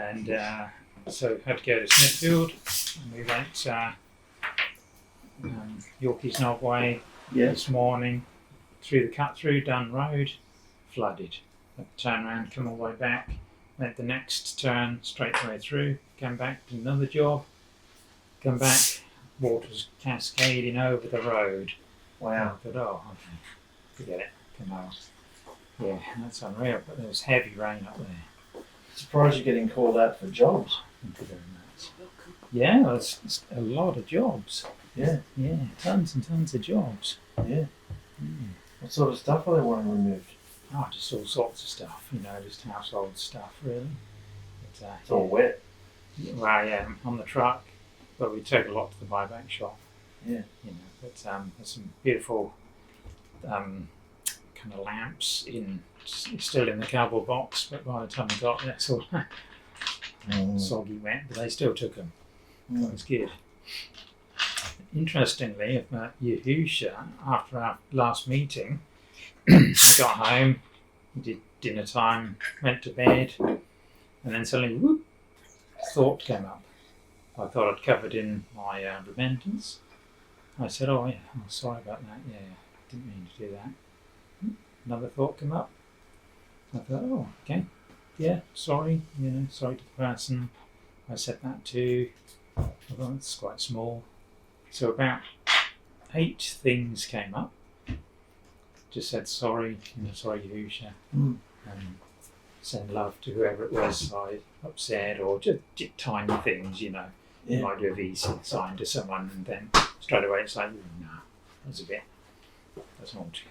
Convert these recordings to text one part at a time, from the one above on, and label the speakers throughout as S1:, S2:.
S1: And so had to go to Smithfield, and we went Yorkeys Knob Way this morning, through the cut through, Dunn Road, flooded. Turn around, come all the way back, went the next turn straight the way through, came back, did another job, come back, water's cascading over the road.
S2: Wow.
S1: I thought, oh, okay, forget it, come on. Yeah, that's unreal, but there was heavy rain up there.
S2: Surprised you're getting called out for jobs.
S1: Thank you very much. Yeah, well, it's a lot of jobs.
S2: Yeah.
S1: Yeah, tons and tons of jobs.
S2: Yeah. What sort of stuff are they wanting removed?
S1: Oh, just all sorts of stuff, you know, just household stuff, really. But,
S2: it's all wet.
S1: Well, yeah, on the truck, but we take a lot to the buyback shop.
S2: Yeah.
S1: You know, but there's some beautiful kind of lamps still in the cardboard box, but by the time we got there, it's all soggy wet, but they still took them. That was good. Interestingly, about Yahusha, after our last meeting, I got home, did dinner time, went to bed, and then suddenly, whoop, thought came up. I thought I'd covered in my repentance. I said, oh yeah, I'm sorry about that, yeah, didn't mean to do that. Another thought came up. I thought, oh, okay, yeah, sorry, sorry to the person I said that to. I thought it's quite small. So about 8 things came up. Just said sorry, sorry Yahusha, and send love to whoever it was I upset, or just tiny things, You might do a VC sign to someone, and then straight away it's like, no, that's naughty.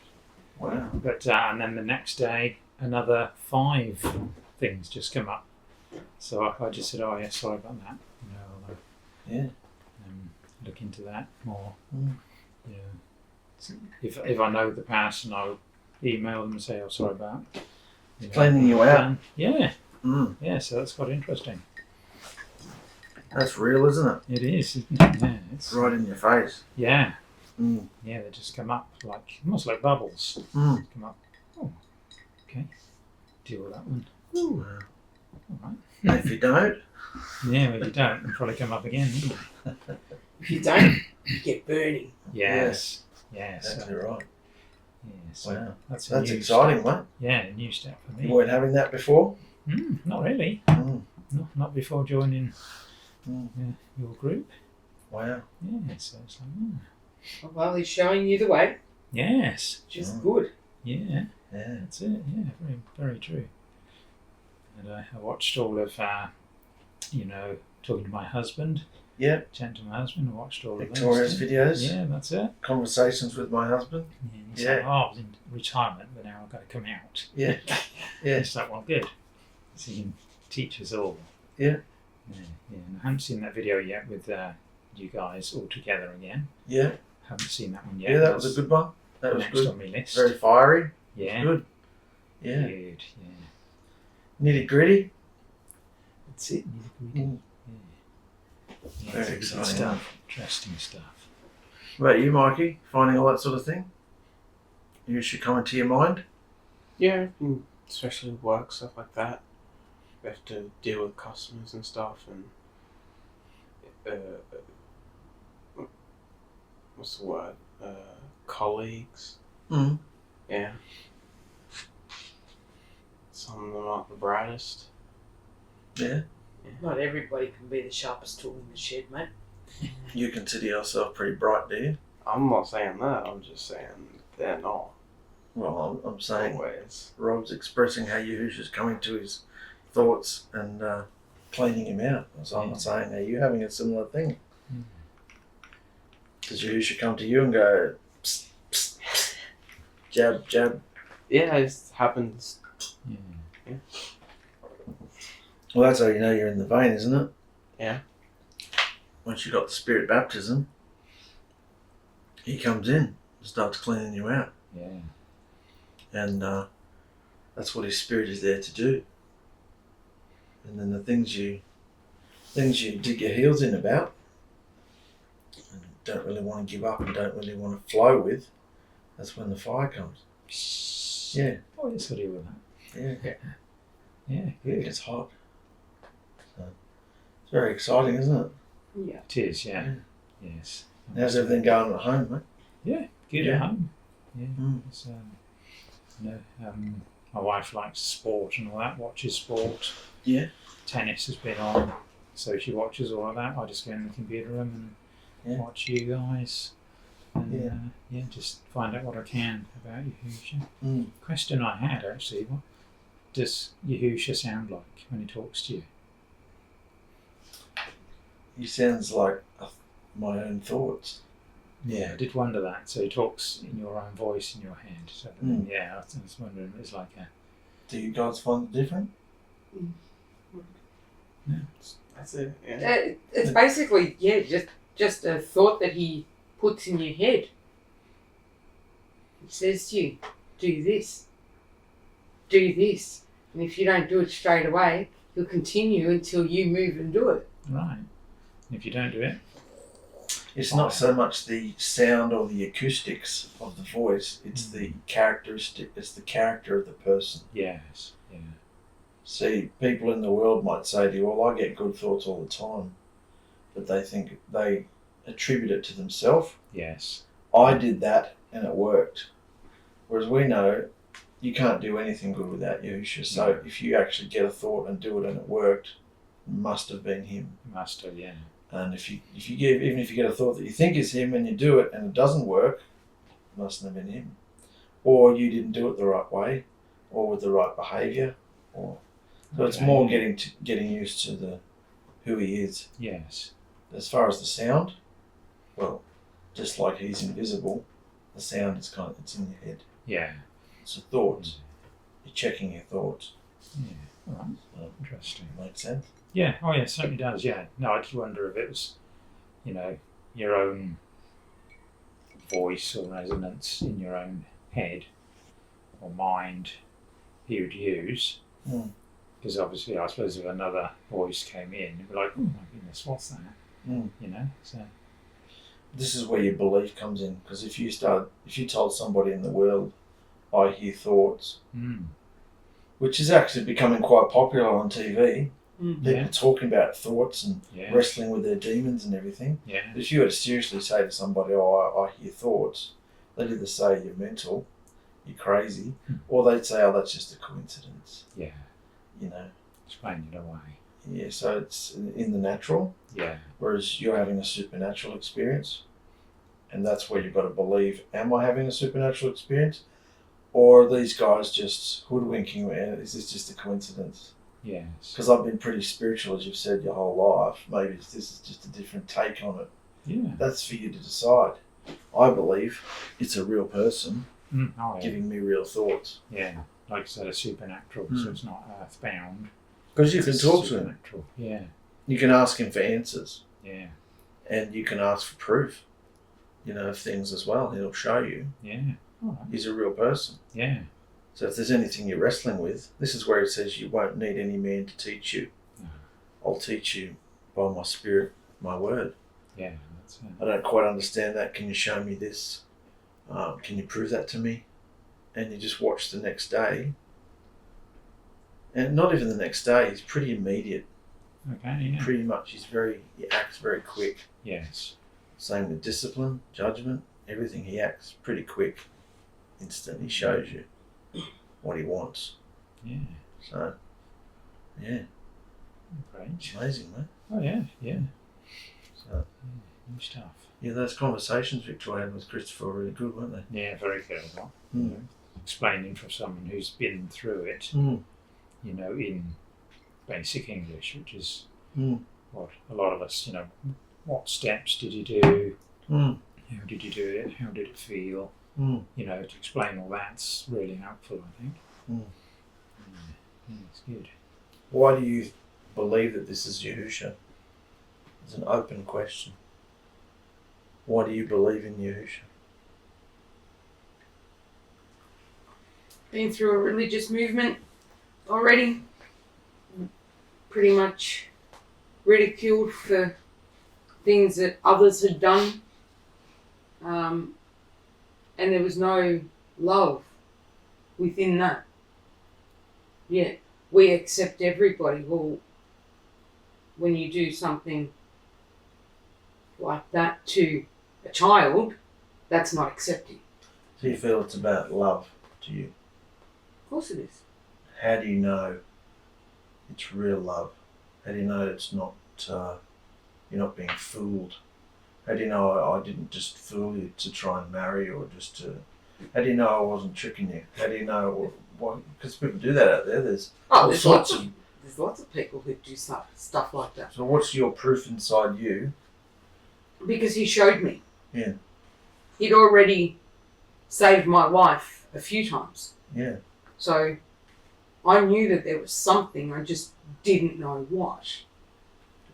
S2: Wow.
S1: But and then the next day, another 5 things just come up. So I just said, oh yeah, sorry about that. Look into that more. If I know the person, I'll email them and say, oh, sorry about
S2: cleaning you out.
S1: Yeah. Yeah, so that's quite interesting.
S2: That's real, isn't it?
S1: It is, isn't it? Yeah, it's
S2: right in your face.
S1: Yeah. Yeah, they just come up almost like bubbles. Come up. Oh, okay. Deal with that one.
S2: Ooh.
S1: All right.
S2: If you don't.
S1: Yeah, if you don't, it'll probably come up again, won't it?
S3: If you don't, you get burning.
S1: Yes. Yes.
S2: Exactly right.
S1: Yes.
S2: Wow.
S1: That's
S2: exciting, mate.
S1: Yeah, a new step for me.
S2: You weren't having that before?
S1: Not really. Not before joining your group.
S2: Wow.
S1: Yeah, so it's like,
S3: Well, he's showing you the way.
S1: Yes.
S3: Which is good.
S1: Yeah. That's it. Yeah, very, very true. And I watched all of, talking to my husband.
S2: Yeah.
S1: Chatting to my husband. I watched all
S2: Victoria's
S1: of those.
S2: videos.
S1: Yeah, that's it.
S2: Conversations with my husband.
S1: Yeah. He's like, I was in retirement, but now I've got to come out.
S2: Yeah. Yeah.
S1: It's like, well, good. So you can teach us all.
S2: Yeah.
S1: Yeah. And I haven't seen that video yet with you guys all together again.
S2: Yeah.
S1: Haven't seen that one yet.
S2: Yeah, that was a good one. That was good.
S1: On my list.
S2: Very fiery.
S1: Yeah.
S2: Good. Yeah.
S1: Good. Yeah.
S2: Nitty gritty.
S1: That's it. Nitty gritty. Yeah,
S2: very exciting
S1: stuff. Interesting stuff.
S2: What about you, Mikey? Finding all that sort of thing? You should come into your mind?
S4: Yeah, especially with work, stuff like that. We have to deal with customers and stuff, and what's the word? Colleagues. Yeah. Some of them aren't the brightest.
S2: Yeah.
S3: Not everybody can be the sharpest tool in the shed, mate.
S2: You consider yourself pretty bright, do you?
S4: I'm not saying that, I'm just saying they're not.
S2: Well, I'm saying
S4: always.
S2: Rob's expressing how Yahusha's coming to his thoughts and cleaning him out. So I'm not saying, are you having a similar thing? Does Yahusha come to you and go, psst, psst, psst, jab, jab?
S4: Yeah, it happens.
S1: Yeah.
S2: Well, that's how you know you're in the vein, isn't it?
S4: Yeah.
S2: Once you got the spirit baptism, he comes in and starts cleaning you out.
S1: Yeah.
S2: And that's what his spirit is there to do. And then the things you dig your heels in about and don't really want to give up and don't really want to flow with, that's when the fire comes. Yeah.
S1: Oh, yes, I'll deal with that.
S2: Yeah.
S1: Yeah, good.
S2: It's hot. It's very exciting, isn't it?
S3: Yeah.
S1: It is, yeah. Yes.
S2: How's everything going at home, mate?
S1: Yeah, good
S2: Yeah.
S1: at home. Yeah.
S2: Mm.
S1: It's, my wife likes sport and all that, watches sport.
S2: Yeah.
S1: Tennis has been on, so she watches all of that. I just go in the computer room and watch you guys. And just find out what I can about Yahusha. Question I had actually, what does Yahusha sound like when he talks to you?
S2: He sounds like my own thoughts.
S1: Yeah, I did wonder that. So he talks in your own voice in your head. So yeah, I was wondering if it's like a...
S2: Do you guys find it different?
S1: Yeah.
S4: That's it. Yeah.
S3: It's basically, just a thought that he puts in your head. He says to you, do this. Do this. And if you don't do it straight away, he'll continue until you move and do it.
S1: Right. And if you don't do it?
S2: It's not so much the sound or the acoustics of the voice, it's the characteristic, it's the character of the person.
S1: Yes. Yeah.
S2: See, people in the world might say to you, well, I get good thoughts all the time, but they attribute it to themselves.
S1: Yes.
S2: I did that and it worked. Whereas we know you can't do anything good without Yahusha. So if you actually get a thought and do it and it worked, it must have been him.
S1: Must have, yeah.
S2: And if you get a thought that you think is him and you do it and it doesn't work, it mustn't have been him. Or you didn't do it the right way, or with the right behaviour, so it's more getting used to who he is.
S1: Yes.
S2: As far as the sound, well, just like he's invisible, the sound is it's in your head.
S1: Yeah.
S2: It's a thought. You're checking your thoughts.
S1: Yeah. Right.
S2: So,
S1: interesting.
S2: Makes sense.
S1: Yeah. Oh, yeah. It certainly does. Yeah. No, I just wonder if it was, your own voice or resonance in your own head or mind he would use. Because obviously, I suppose if another voice came in, it'd be like, oh my goodness, what's that? So.
S2: This is where your belief comes in, because if you told somebody in the world, I hear thoughts, which is actually becoming quite popular on TV. People talking about thoughts and wrestling with their demons and everything.
S1: Yeah.
S2: But if you were to seriously say to somebody, oh, I hear thoughts, they'd either say you're mental, you're crazy, or they'd say, oh, that's just a coincidence.
S1: Yeah. Explain it away.
S2: Yeah, so it's in the natural.
S1: Yeah.
S2: Whereas you're having a supernatural experience, and that's where you've got to believe, am I having a supernatural experience? Or are these guys just hoodwinking me? Is this just a coincidence?
S1: Yes.
S2: Because I've been pretty spiritual, as you've said, your whole life. Maybe this is just a different take on it.
S1: Yeah.
S2: That's for you to decide. I believe it's a real person giving me real thoughts.
S1: Yeah. Like I said, a supernatural, so it's not earthbound.
S2: Because you can talk to him.
S1: Yeah.
S2: You can ask him for answers.
S1: Yeah.
S2: And you can ask for proof, of things as well. He'll show you.
S1: Yeah. All right.
S2: He's a real person.
S1: Yeah.
S2: So if there's anything you're wrestling with, this is where it says you won't need any man to teach you.
S1: No.
S2: I'll teach you by my spirit, my word.
S1: Yeah, that's it.
S2: I don't quite understand that. Can you show me this? Can you prove that to me? And you just watch the next day. And not even the next day, he's pretty immediate.
S1: Okay, yeah.
S2: Pretty much, he acts very quick.
S1: Yes.
S2: Same with discipline, judgment, everything. He acts pretty quick. Instant, he shows you what he wants.
S1: Yeah.
S2: So, yeah.
S1: Great.
S2: It's amazing, mate.
S1: Oh, yeah, yeah.
S2: So,
S1: new stuff.
S2: Yeah, those conversations Victoria had with Christopher were really good, weren't they?
S1: Yeah, very good. Explaining for someone who's been through it, in basic English, which is what a lot of us, what steps did you do? How did you do it? How did it feel? To explain all that's really helpful, I think. Yeah, it's good.
S2: Why do you believe that this is Yahusha? It's an open question. Why do you believe in Yahusha?
S3: Been through a religious movement already. Pretty much ridiculed for things that others had done. And there was no love within that. Yet we accept everybody. Well, when you do something like that to a child, that's not accepting.
S2: So you feel it's about love to you.
S3: Of course it is.
S2: How do you know it's real love? How do you know it's not, you're not being fooled? How do you know I didn't just fool you to try and marry, or just to, how do you know I wasn't tricking you? How do you know, because people do that out there, there's all sorts of...
S3: There's lots of people who do stuff like that.
S2: So what's your proof inside you?
S3: Because he showed me.
S2: Yeah.
S3: He'd already saved my life a few times.
S2: Yeah.
S3: So I knew that there was something, I just didn't know what.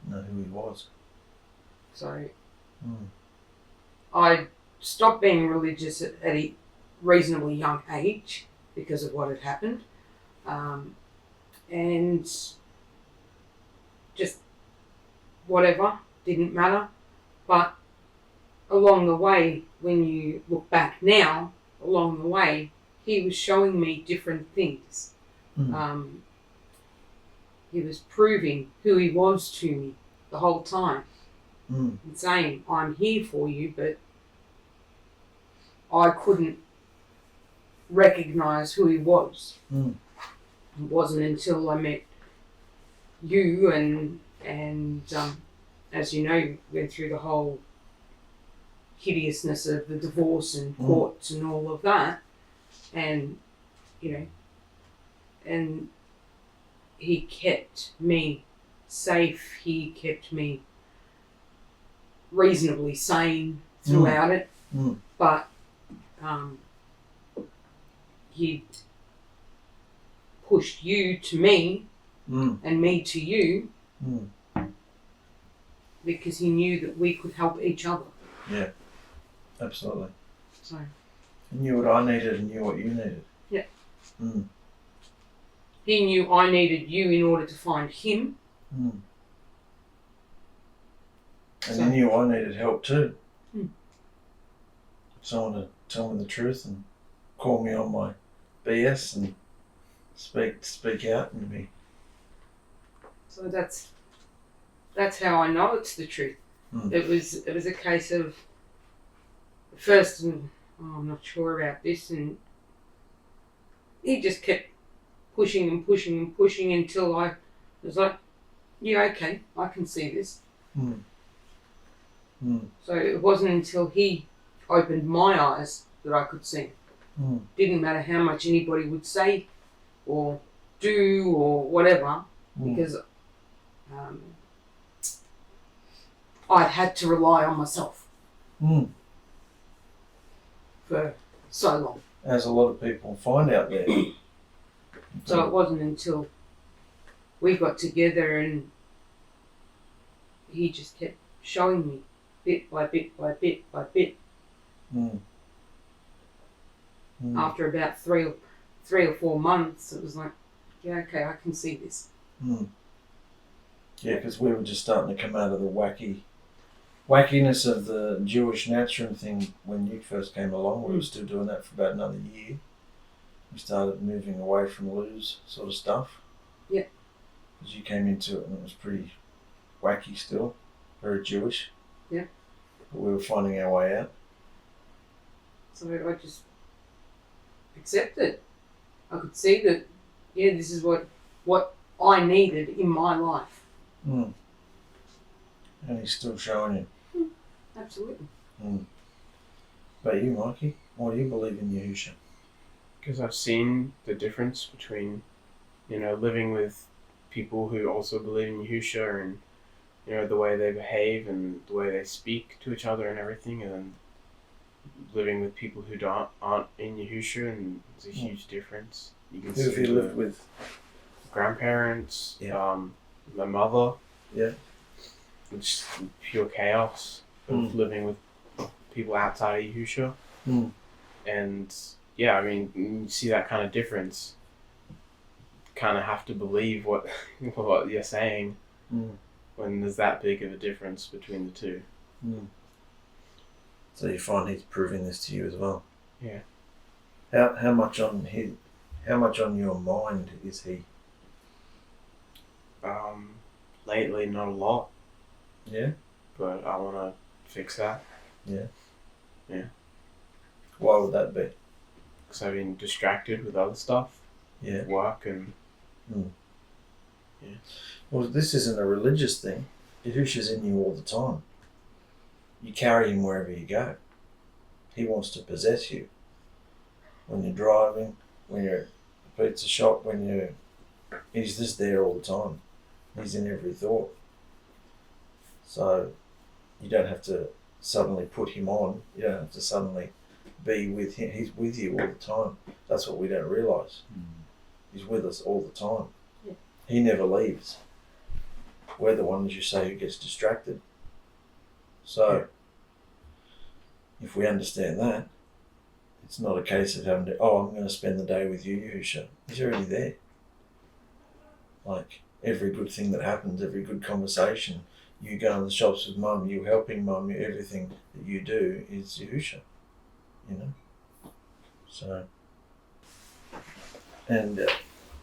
S2: Didn't know who he was.
S3: So I stopped being religious at a reasonably young age because of what had happened. And just whatever, didn't matter. But along the way, when you look back now, along the way, he was showing me different things. He was proving who he was to me the whole time. And saying, I'm here for you, but I couldn't recognise who he was. It wasn't until I met you and as you know, went through the whole hideousness of the divorce and courts and all of that, and and he kept me safe. He kept me reasonably sane throughout it, but he pushed you to me and me to you because he knew that we could help each other.
S2: Yeah, absolutely.
S3: So
S2: he knew what I needed and knew what you needed.
S3: Yeah. He knew I needed you in order to find him.
S2: And he knew I needed help too. Someone to tell me the truth and call me on my BS and speak out and be.
S3: So that's how I know it's the truth. It was a case of first, I'm not sure about this, and he just kept pushing and pushing and pushing until I was like, yeah, okay, I can see this. So it wasn't until he opened my eyes that I could see. Didn't matter how much anybody would say or do or whatever, because I'd had to rely on myself for so long.
S2: As a lot of people find out there.
S3: So it wasn't until we got together and he just kept showing me bit by bit by bit by bit. After about 3 or 4 months, it was like, yeah, okay, I can see this.
S2: Yeah, because we were just starting to come out of the wackiness of the Jewish Natron thing when you first came along. We were still doing that for about another year. We started moving away from lose sort of stuff.
S3: Yeah.
S2: Because you came into it and it was pretty wacky still, very Jewish.
S3: Yeah.
S2: But we were finding our way out.
S3: So I just accepted. I could see that, yeah, this is what I needed in my life.
S2: And he's still showing you.
S3: Absolutely.
S2: But you, Mikey, why do you believe in Yahusha?
S4: Because I've seen the difference between, living with people who also believe in Yahusha and, the way they behave and the way they speak to each other and everything, and then living with people who aren't in Yahusha, and there's a huge difference. You can
S2: Who have you lived with?
S4: Grandparents,
S2: Yeah.
S4: My mother.
S2: Yeah.
S4: It's pure chaos of living with people outside of Yahusha. And yeah, I mean, you see that kind of difference. Kind of have to believe what you're saying when there's that big of a difference between the two.
S2: So you find he's proving this to you as well.
S4: Yeah.
S2: How much on your mind is he?
S4: lately, not a lot,
S2: Yeah.
S4: but I want to fix that.
S2: Why would that be?
S4: Because I've been distracted with other stuff,
S2: Yeah.
S4: work and
S2: Well, this isn't a religious thing. Yahusha's in you all the time. You carry him wherever you go. He wants to possess you. When you're driving, when you're at the pizza shop, he's just there all the time. He's in every thought. So you don't have to suddenly put him on. You don't have to suddenly be with him. He's with you all the time. That's what we don't realise. He's with us all the time.
S3: Yeah.
S2: He never leaves. We're the ones, you say, who gets distracted. So if we understand that, it's not a case of having to, I'm going to spend the day with you, Yahusha. He's already there. Like every good thing that happens, every good conversation, you go in the shops with mum, you helping mum, everything that you do is Yahusha. You know? So, and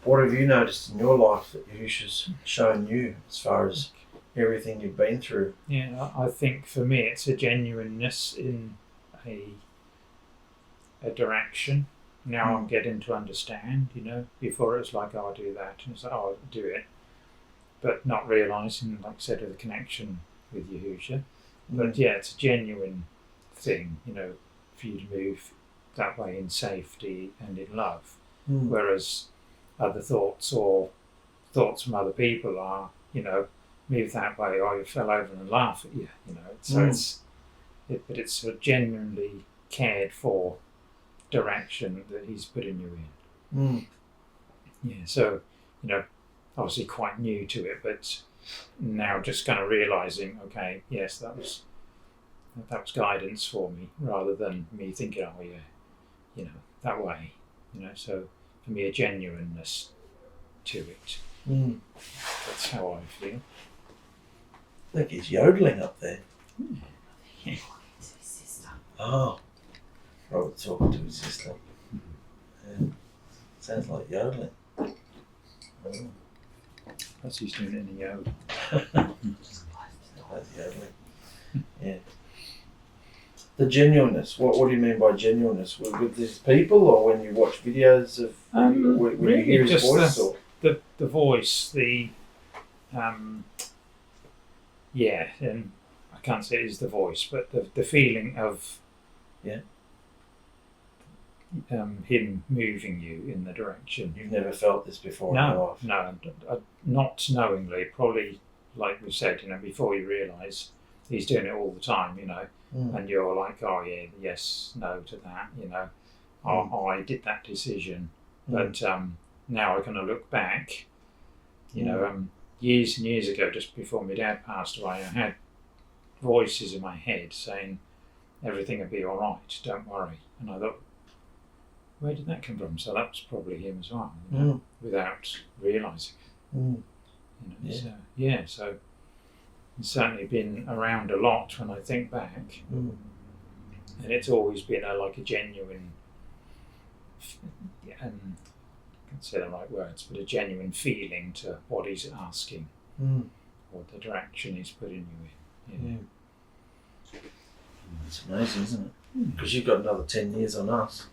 S2: what have you noticed in your life that Yahusha's shown you as far as everything you've been through?
S1: Yeah, I think for me it's a genuineness in a direction. Now I'm getting to understand, Before it was like, I'll do that, and it's like, I'll do it. But not realising, like I said, of the connection with Yahusha. But yeah, it's a genuine thing, for you to move that way in safety and in love. Whereas other thoughts or thoughts from other people are, move that way, or you fell over and laugh at you, So but it's a genuinely cared for direction that he's putting you in. Yeah, so, obviously quite new to it, but now just kind of realising, okay, yes, that was guidance for me, rather than me thinking, that way, so for me a genuineness to it. That's how I feel.
S2: I think he's yodeling up there.
S3: It's his sister.
S2: Oh, Robert talking to his sister. Yeah. Sounds like yodeling. Oh.
S1: That's he's doing it in a yoga.
S2: That's yodeling. Yeah. The genuineness. What do you mean by genuineness? With these people, or when you watch videos of when
S1: really
S2: you hear his
S1: just
S2: voice? Or?
S1: The voice, and I can't say it is the voice, but the feeling of him moving you in the direction.
S2: You've never felt this before in your life?
S1: No, not knowingly. Probably, like we said, before you realise he's doing it all the time, and you're like, oh yeah, yes, no to that, I did that decision, but now I kind of look back, years and years ago, just before my dad passed away, I had voices in my head saying everything will be all right, don't worry, and I thought, where did that come from? So that was probably him as well, without realising it. So it's certainly been around a lot when I think back, and it's always been a genuine, I can't say the right words, but a genuine feeling to what he's asking, or the direction he's putting you in.
S2: It's amazing, isn't it? Because you've got another 10 years on us.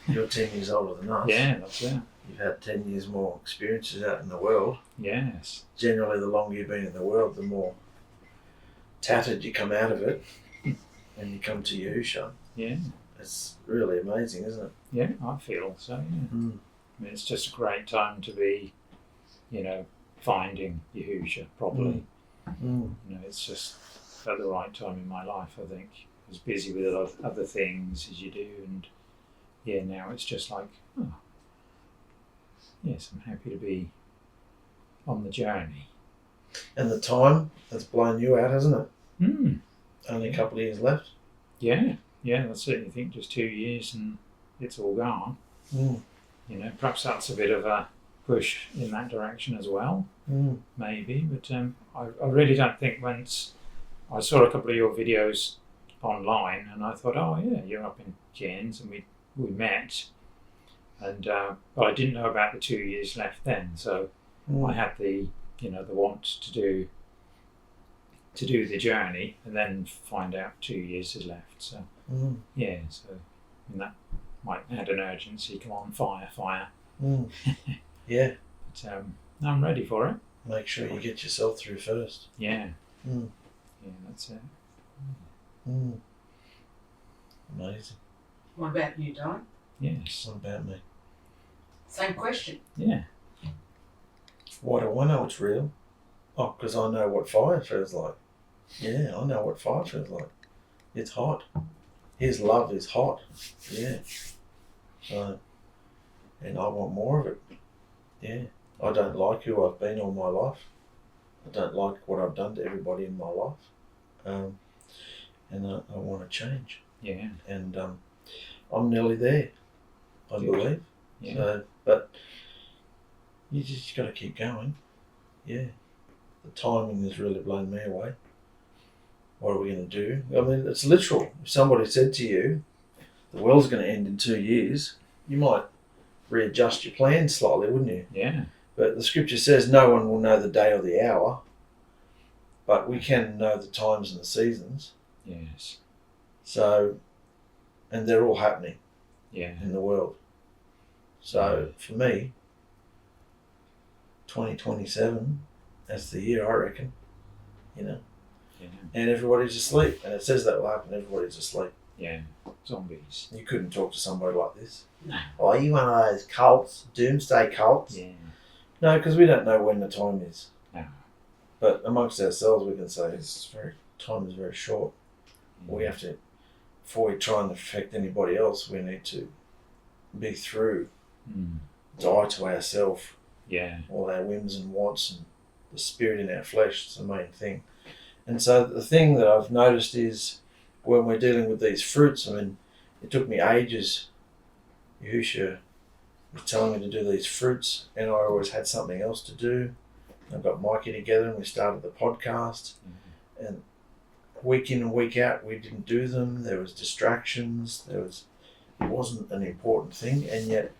S2: You're 10 years older than us.
S1: Yeah, that's it.
S2: You've had 10 years more experiences out in the world.
S1: Yes.
S2: Generally, the longer you've been in the world, the more tattered you come out of it, and you come to Yahusha.
S1: Yeah.
S2: It's really amazing, isn't it?
S1: Yeah, I feel so, yeah. I mean, it's just a great time to be, finding Yahusha properly. It's just at the right time in my life, I think. I was busy with other things, as you do, and now it's just like, yes, I'm happy to be on the journey.
S2: And the time has blown you out, hasn't it? Only a couple of years left.
S1: Yeah, that's it. I think just 2 years and it's all gone. Perhaps that's a bit of a push in that direction as well, maybe. But I really don't think, once I saw a couple of your videos online, and I thought, oh yeah, you're up in Cairns, and we met, and but I didn't know about the 2 years left then. So I had the the want to do the journey, and then find out 2 years is left. So yeah, so that might add an urgency. Come on, fire.
S2: Yeah.
S1: But I'm ready for it.
S2: Make sure you get yourself through first.
S1: Yeah. Yeah, that's it.
S2: Amazing.
S3: What about you, Don?
S1: Yes.
S2: What about me?
S3: Same question.
S1: Yeah.
S2: Why do I know it's real? Oh, because I know what fire feels like. Yeah, I know what fire feels like. It's hot. His love is hot. Yeah. And I want more of it. Yeah. I don't like who I've been all my life. I don't like what I've done to everybody in my life. And I want to change.
S1: Yeah.
S2: And I'm nearly there, I believe.
S1: Yeah.
S2: So, but you just got to keep going. Yeah. The timing has really blown me away. What are we going to do? I mean, it's literal. If somebody said to you, the world's going to end in 2 years, you might readjust your plans slightly, wouldn't you?
S1: Yeah.
S2: But the scripture says no one will know the day or the hour, but we can know the times and the seasons.
S1: Yes.
S2: So, and they're all happening
S1: in
S2: the world. So for me, 2027, that's the year, I reckon.
S1: Yeah.
S2: And everybody's asleep, and it says that will happen. Everybody's asleep.
S1: Yeah. Zombies.
S2: You couldn't talk to somebody like this.
S1: No.
S2: Oh, are you one of those cults, doomsday cults?
S1: Yeah.
S2: No, because we don't know when the time is.
S1: No.
S2: But amongst ourselves, we can say time is very short. We have to, before we try and affect anybody else, we need to be through, die to ourselves, all our whims and wants, and the spirit in our flesh is the main thing. And so the thing that I've noticed is when we're dealing with these fruits, I mean, it took me ages. Yahusha was telling me to do these fruits, and I always had something else to do. I got Mikey together and we started the podcast, and week in and week out we didn't do them. There was distractions. It wasn't an important thing, and yet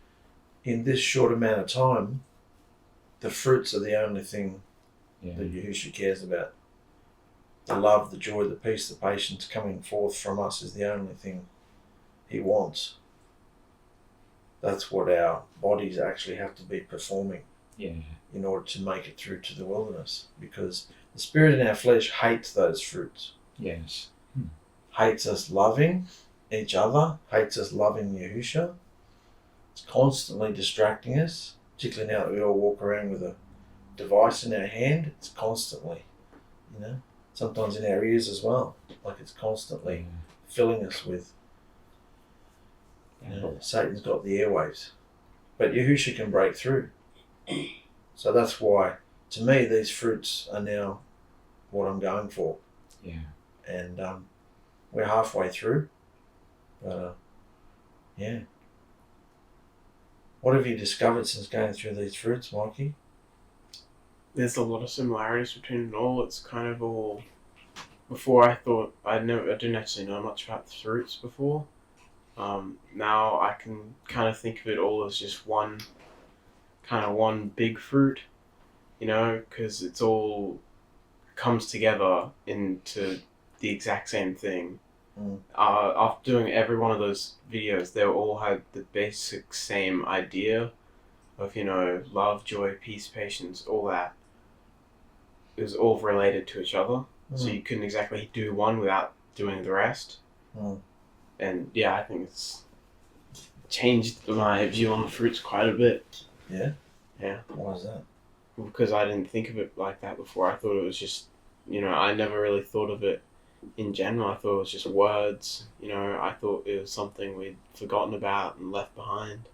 S2: in this short amount of time, the fruits are the only thing that Yahusha cares about. The love, the joy, the peace, the patience coming forth from us is the only thing he wants. That's what our bodies actually have to be performing in order to make it through to the wilderness, because the spirit in our flesh hates those fruits.
S1: Yes.
S2: Hates us loving each other, hates us loving Yahusha. It's constantly distracting us, particularly now that we all walk around with a device in our hand. It's constantly, sometimes in our ears as well. Like it's constantly filling us with, Satan's got the airwaves. But Yahusha can break through. So that's why, to me, these fruits are now what I'm going for.
S1: Yeah.
S2: And we're halfway through. But, What have you discovered since going through these fruits, Mikey?
S4: There's a lot of similarities between it all. It's kind of all... Before I thought... I didn't actually know much about the fruits before. Now I can kind of think of it all as just one big fruit, because it's all comes together into the exact same thing. After doing every one of those videos, they all had the basic same idea of, love, joy, peace, patience, all that. It was all related to each other. So you couldn't exactly do one without doing the rest. And I think it's changed my view on the fruits quite a bit.
S2: Yeah?
S4: Yeah.
S2: Why is that?
S4: Because I didn't think of it like that before. I thought it was just, I never really thought of it in general. I thought it was just words. I thought it was something we'd forgotten about and left behind.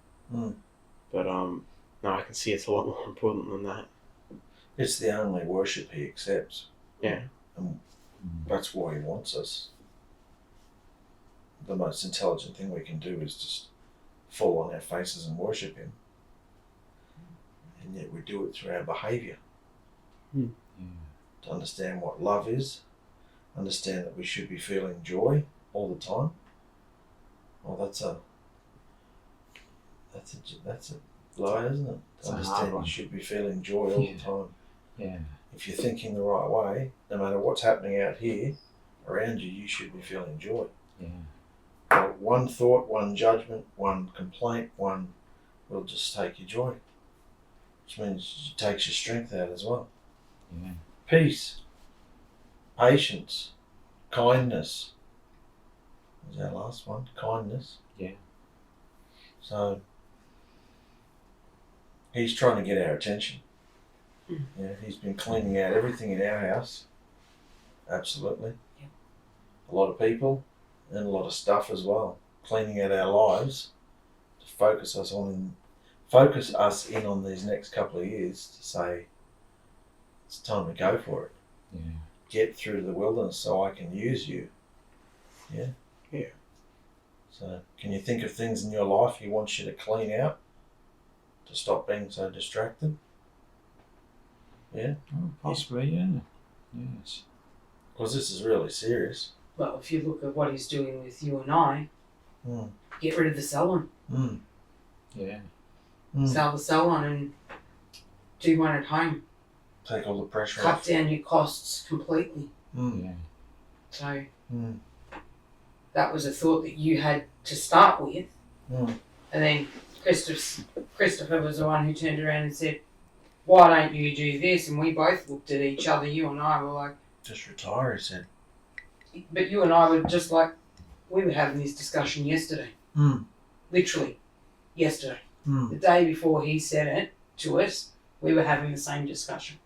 S4: But now I can see it's a lot more important than that.
S2: It's the only worship he accepts.
S4: Yeah.
S2: And that's why he wants us. The most intelligent thing we can do is just fall on our faces and worship him. And yet we do it through our behaviour. To understand what love is, understand that we should be feeling joy all the time. Well, that's a lie, isn't it? To understand you should be feeling joy all the time.
S1: Yeah.
S2: If you're thinking the right way, no matter what's happening out here around you, you should be feeling joy.
S1: Yeah.
S2: But one thought, one judgment, one complaint, one will just take your joy, which means it takes your strength out as well.
S1: Yeah.
S2: Peace, patience, kindness. Was our last one? Kindness.
S1: Yeah.
S2: So he's trying to get our attention. Yeah, he's been cleaning out everything in our house. Absolutely.
S3: Yeah.
S2: A lot of people and a lot of stuff as well. Cleaning out our lives to focus us in on these next couple of years to say it's time to go for it.
S1: Yeah.
S2: Get through to the wilderness so I can use you. Yeah?
S4: Yeah.
S2: So can you think of things in your life he wants you to clean out to stop being so distracted? Yeah?
S1: Oh, possibly, yeah. Yes.
S2: Because this is really serious.
S3: Well, if you look at what he's doing with you and I, get rid of the salon.
S1: Yeah.
S3: Sell the salon and do one at home.
S2: Take all the pressure
S3: Cut
S2: off.
S3: down your costs completely.
S1: Yeah.
S3: So
S2: Mm.
S3: that was a thought that you had to start with.
S2: Mm.
S3: And then Christopher was the one who turned around and said, why don't you do this? And we both looked at each other. You and I were like,
S2: Just retire, he said.
S3: but you and I were just like, we were having this discussion yesterday. Literally, yesterday. The day before he said it to us, we were having the same discussion.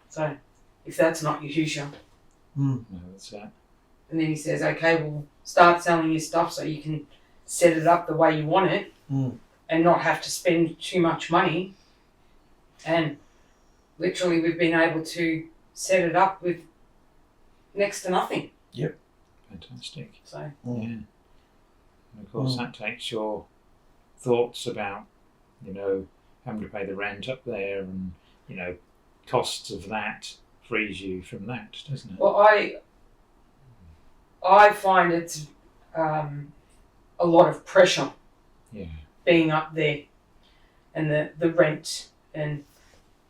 S3: So, if that's not Yahusha,
S1: No, that's that.
S3: and then he says, okay, well, start selling your stuff so you can set it up the way you want it and not have to spend too much money. And literally, we've been able to set it up with next to nothing.
S2: Yep.
S1: Fantastic.
S3: So,
S1: Yeah. And of course, that takes your thoughts about, having to pay the rent up there and, costs of that frees you from that, doesn't it?
S3: well, I find it's a lot of pressure
S1: Yeah.
S3: being up there and the rent and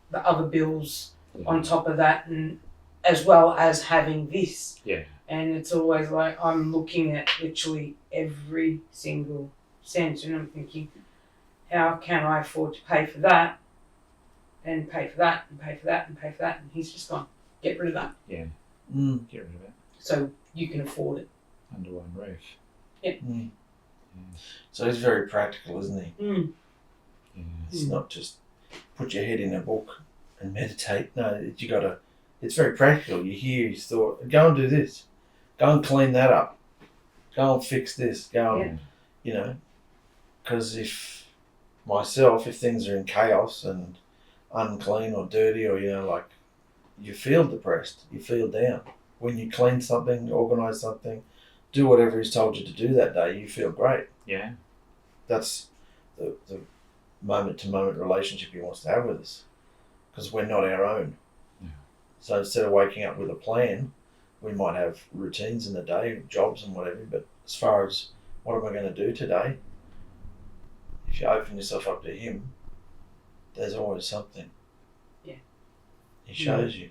S3: the other bills
S1: Yeah.
S3: on top of that, and as well as having this.
S1: Yeah.
S3: And it's always like I'm looking at literally every single cent and I'm thinking, how can I afford to pay for that and pay for that and pay for that and pay for that? And he's just gone, get rid of that
S1: Yeah. Get rid of it.
S3: so you can afford it.
S1: Under one roof.
S3: Yep.
S1: Yeah.
S2: So he's very practical, isn't he?
S1: Yeah.
S2: It's not just put your head in a book and meditate. No, it's very practical. You hear his thought, go and do this. Go and clean that up. Go and fix this. Go and, because if things are in chaos and unclean or dirty or, you feel depressed, you feel down. When you clean something, organise something, do whatever he's told you to do that day, you feel great.
S1: Yeah.
S2: That's the moment-to-moment relationship he wants to have with us, because we're not our own.
S1: Yeah.
S2: So instead of waking up with a plan, we might have routines in the day, jobs and whatever, but as far as what am I going to do today, if you open yourself up to him, there's always something.
S3: Yeah.
S2: He shows you.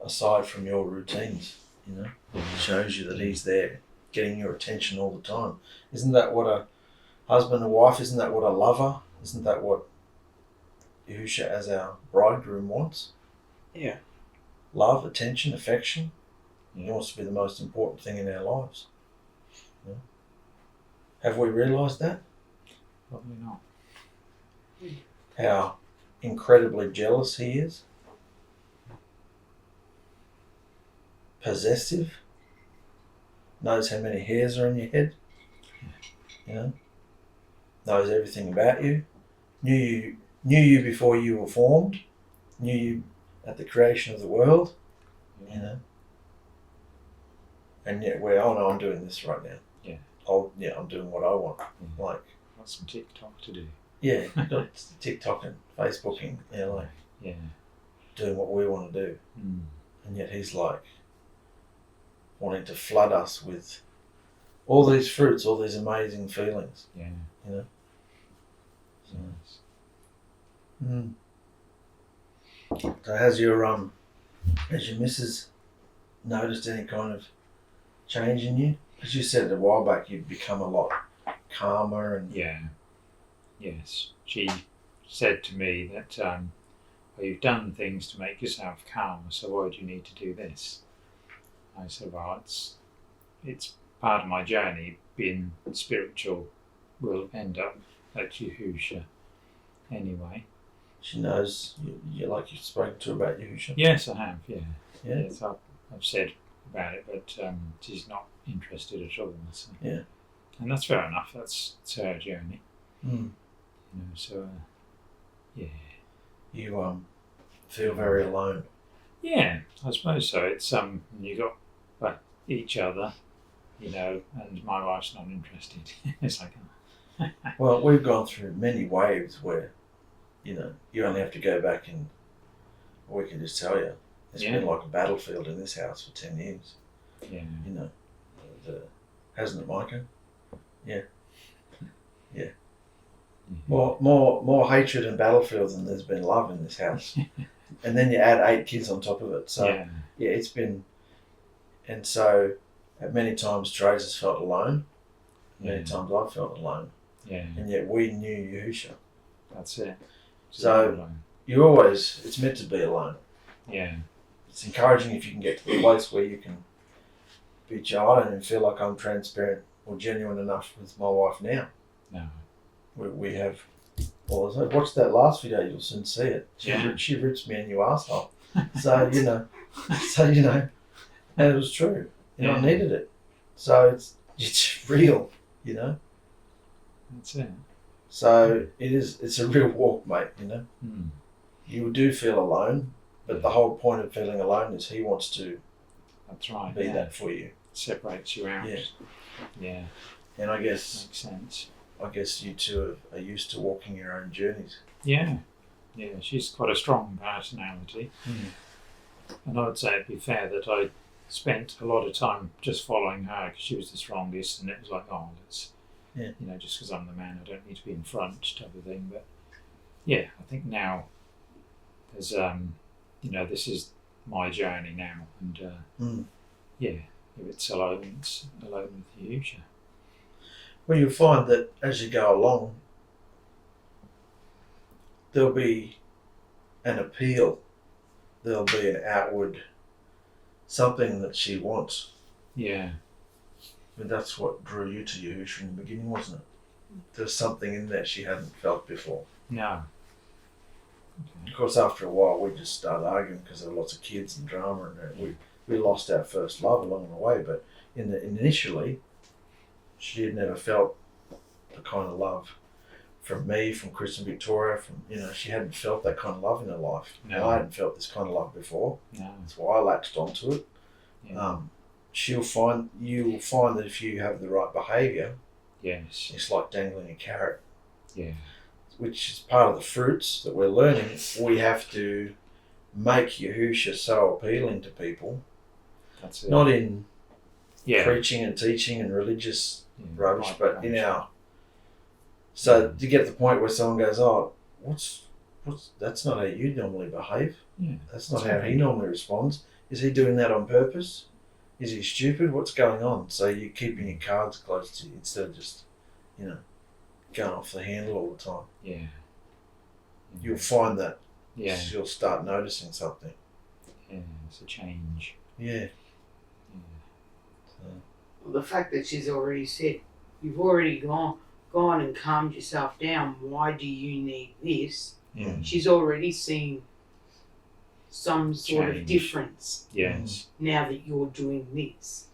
S2: Aside from your routines, he shows you that he's there, getting your attention all the time. Isn't that what a husband and wife, isn't that what a lover, isn't that what Yahusha as our bridegroom wants?
S4: Yeah.
S2: Love, attention, affection.
S1: Yeah.
S2: He wants to be the most important thing in our lives. Have we realised that?
S1: Probably not.
S2: How incredibly jealous he is? Possessive? Knows how many hairs are in your head? Knows everything about you? Knew you before you were formed? Knew you at the creation of the world? And yet I'm doing this right now. Yeah. I'm doing what I want.
S1: Yeah.
S2: Like,
S1: Got some TikTok to do.
S2: yeah, got TikTok and Facebooking,
S1: Yeah.
S2: doing what we want to do.
S1: Mm.
S2: And yet he's like wanting to flood us with all these fruits, all these amazing feelings.
S1: Yeah.
S2: So,
S1: Yes.
S2: So has your missus noticed any kind of change in you? Because you said a while back you'd become a lot calmer and
S1: Yeah. Yes. She said to me that, well, you've done things to make yourself calmer, so why do you need to do this? I said, well, it's part of my journey. Being spiritual will end up at Yahusha anyway.
S2: she knows you like you've spoken to her about Yahusha.
S1: Yes, I have, yeah.
S2: Yeah.
S1: Yes, I've said about it, but she's not interested at all. So.
S2: Yeah.
S1: And that's fair enough. It's her journey.
S2: Mm.
S1: You know, so, yeah.
S2: You feel very alone.
S1: Yeah, I suppose so. It's you got each other, you know, and my wife's not interested. It's like,
S2: Well, we've gone through many waves where, you know, you only have to go back and we can just tell you it's
S1: Yeah.
S2: been like a battlefield in this house for 10 years.
S1: yeah,
S2: You know, hasn't it, Micah? Yeah. Yeah. More hatred and battlefield than there's been love in this house. And then you add 8 kids on top of it. So yeah, it's been, and so at many times Trace has felt alone. Many times I've felt alone.
S1: Yeah,
S2: And yet we knew Yahusha.
S1: that's it.
S2: So you always, it's meant to be alone.
S1: yeah,
S2: It's encouraging if you can get to the place where you can be child and feel like I'm transparent or genuine enough with my wife now.
S1: no,
S2: We have, well, watch that last video, you'll soon see it. She rips me a new arsehole. So, you know, and it was true. You know, I needed it. So it's real, you know.
S1: that's it.
S2: So it's a real walk, mate, you know.
S1: Mm.
S2: You do feel alone, but the whole point of feeling alone is he wants to
S1: That's right.
S2: be that for you.
S1: Separates you out.
S2: Yeah.
S1: Yeah,
S2: And I guess
S1: makes sense.
S2: you two are used to walking your own journeys.
S1: Yeah, yeah, she's quite a strong personality. And I would say it'd be fair that I spent a lot of time just following her because she was the strongest, and it was like, oh, let's,
S2: Yeah.
S1: you know, just because I'm the man, I don't need to be in front type of thing. But yeah, I think now there's, you know, this is my journey now, and yeah, if it's alone with Yahusha.
S2: Well, you'll find that as you go along, there'll be an appeal, there'll be an outward something that she wants.
S1: Yeah,
S2: I mean, that's what drew you to Yahusha in the beginning, wasn't it? There's something in there she hadn't felt before.
S1: no.
S2: Of course, after a while, we just started arguing because there were lots of kids and drama, and we lost our first love along the way. But initially, she had never felt the kind of love from me, from Chris and Victoria. She hadn't felt that kind of love in her life.
S1: No.
S2: I hadn't felt this kind of love before.
S1: No.
S2: That's why I latched onto it.
S1: Yeah.
S2: You will find that if you have the right behaviour,
S1: Yes.
S2: it's like dangling a carrot.
S1: Yeah.
S2: Which is part of the fruits that we're learning. We have to make Yahusha so appealing to people,
S1: That's it.
S2: not in
S1: Yeah.
S2: preaching and teaching and religious
S1: Yeah,
S2: rubbish,
S1: right,
S2: but in
S1: right.
S2: our. So to get to the point where someone goes, oh, that's not how you normally behave.
S1: Yeah.
S2: That's not how he normally responds. Is he doing that on purpose? Is he stupid? What's going on? So you're keeping your cards close to you instead of just, going off the handle all the time.
S1: Yeah.
S2: You'll find that
S1: Yeah.
S2: you'll start noticing something.
S1: Yeah. It's a change.
S2: Yeah.
S1: Yeah.
S3: Well, the fact that she's already said, you've already gone and calmed yourself down, why do you need this?
S1: Yeah.
S3: She's already seen some sort of
S1: Change.
S3: difference
S1: Yes.
S3: now that you're doing this.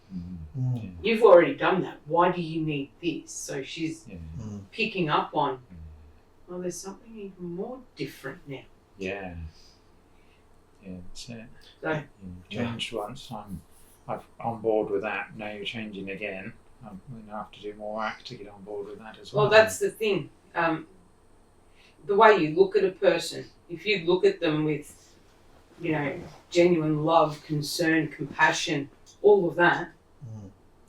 S1: Yeah.
S3: You've already done that. Why do you need this? So she's
S1: Yeah.
S3: picking up on, well, there's something even more different now.
S1: Yeah. Yeah. That's it.
S3: So
S1: You've changed once. I'm on board with that. Now you're changing again. I'm going to have to do more act to get on board with that as well.
S3: well, that's the thing. The way you look at a person, if you look at them with, genuine love, concern, compassion, all of that,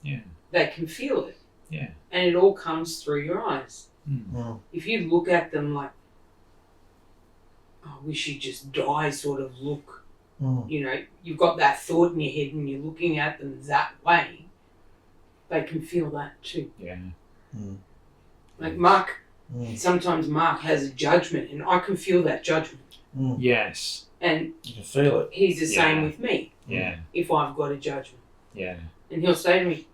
S1: Yeah.
S3: they can feel it.
S1: Yeah.
S3: And it all comes through your eyes.
S1: Mm.
S3: If you look at them like, I wish he'd just die sort of look.
S2: Mm.
S3: You know, you've got that thought in your head and you're looking at them that way, they can feel that too.
S1: Yeah.
S2: Mm.
S3: Like Mark,
S2: Mm.
S3: sometimes Mark has a judgment and I can feel that judgment.
S2: Mm.
S1: Yes.
S3: And
S2: You can feel it.
S3: he's the same
S1: Yeah.
S3: with me
S1: Yeah.
S3: if I've got a judgment.
S1: Yeah.
S3: And he'll say to me,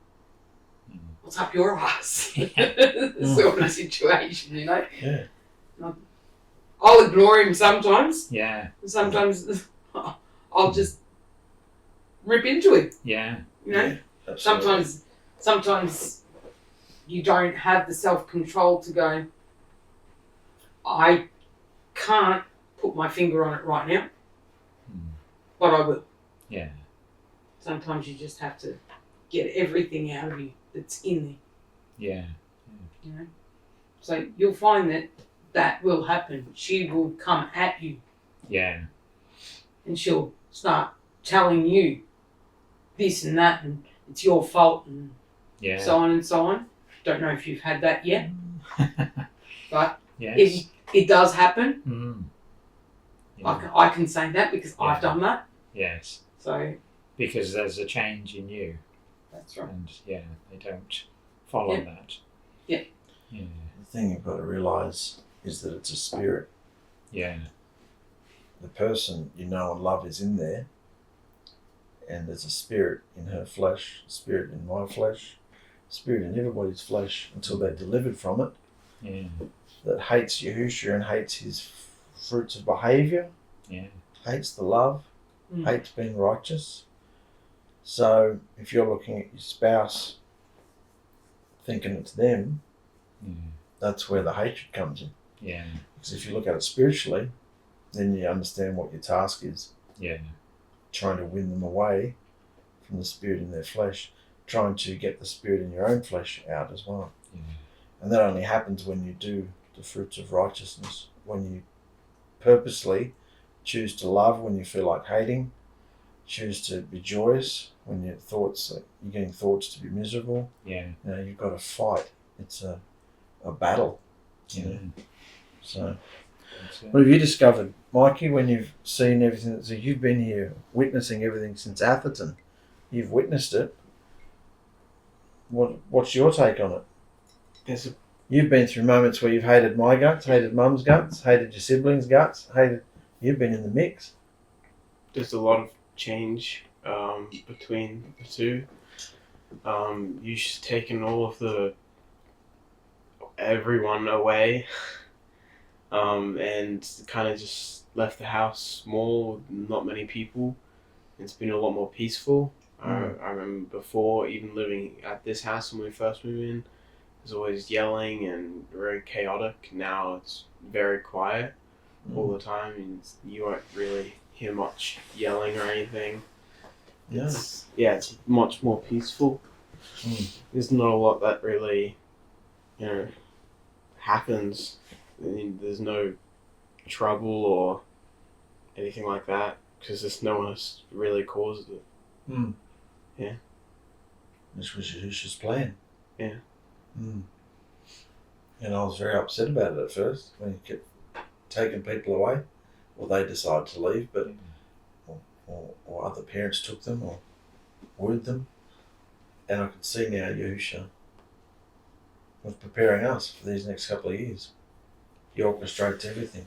S1: Mm.
S3: what's up your ass? Sort of situation, you know?
S2: Yeah.
S3: I'll ignore him sometimes.
S1: Yeah.
S3: Sometimes I'll just rip into him,
S1: Yeah.
S3: you know?
S2: Yeah, absolutely.
S3: Sometimes you don't have the self-control to go, I can't put my finger on it right now, but I will.
S1: Yeah.
S3: Sometimes you just have to get everything out of you that's in there,
S1: Yeah.
S3: you know? So you'll find that will happen. She will come at you
S1: Yeah.
S3: and she'll start telling you this and that and it's your fault and
S1: Yeah.
S3: so on and so on. Don't know if you've had that yet, but
S1: Yes.
S3: it does happen.
S1: Mm. Yeah.
S3: I can say that because
S1: Yeah.
S3: I've done that.
S1: Yes.
S3: So
S1: Because there's a change in you,
S3: that's right.
S1: and yeah, they don't follow
S3: Yeah.
S1: that.
S3: Yeah.
S1: Yeah.
S2: The thing you've got to realise is that it's a spirit.
S1: Yeah.
S2: The person you know and love is in there, and there's a spirit in her flesh, a spirit in my flesh, a spirit in everybody's flesh until they're delivered from it,
S1: Yeah.
S2: that hates Yahusha and hates his fruits of behaviour,
S1: Yeah.
S2: hates the love,
S3: Mm.
S2: hates being righteous. So if you're looking at your spouse thinking it's them,
S1: Yeah.
S2: that's where the hatred comes in.
S1: Yeah.
S2: Because if you look at it spiritually, then you understand what your task is.
S1: Yeah.
S2: Trying to win them away from the spirit in their flesh, trying to get the spirit in your own flesh out as well.
S1: Yeah.
S2: And that only happens when you do the fruits of righteousness, when you purposely choose to love when you feel like hating, choose to be joyous when your thoughts, you're getting thoughts to be miserable.
S1: Yeah.
S2: You know, you've got to fight. It's a battle. You know? So
S1: That's it.
S2: what have you discovered, Mikey, when you've seen everything? So you've been here witnessing everything since Atherton. You've witnessed it. What's your take on it? You've been through moments where you've hated my guts, hated Mum's guts, hated your siblings' guts, you've been in the mix.
S4: There's a lot of change between the two. You've taken all of everyone away, and kind of just left the house small with not many people. It's been a lot more peaceful. I remember before, even living at this house when we first moved in, it was always yelling and very chaotic. Now it's very quiet all the time, and you won't really hear much yelling or anything.
S2: Yeah.
S4: It's much more peaceful. There's not a lot that really, happens. I mean, there's no trouble or anything like that because there's no one else really caused it. Yeah.
S2: Which was Yahusha's plan.
S4: Yeah.
S2: And I was very upset about it at first when he kept taking people away, or they decided to leave, but or other parents took them or wooed them. And I can see now Yahusha was preparing us for these next couple of years. He orchestrates everything.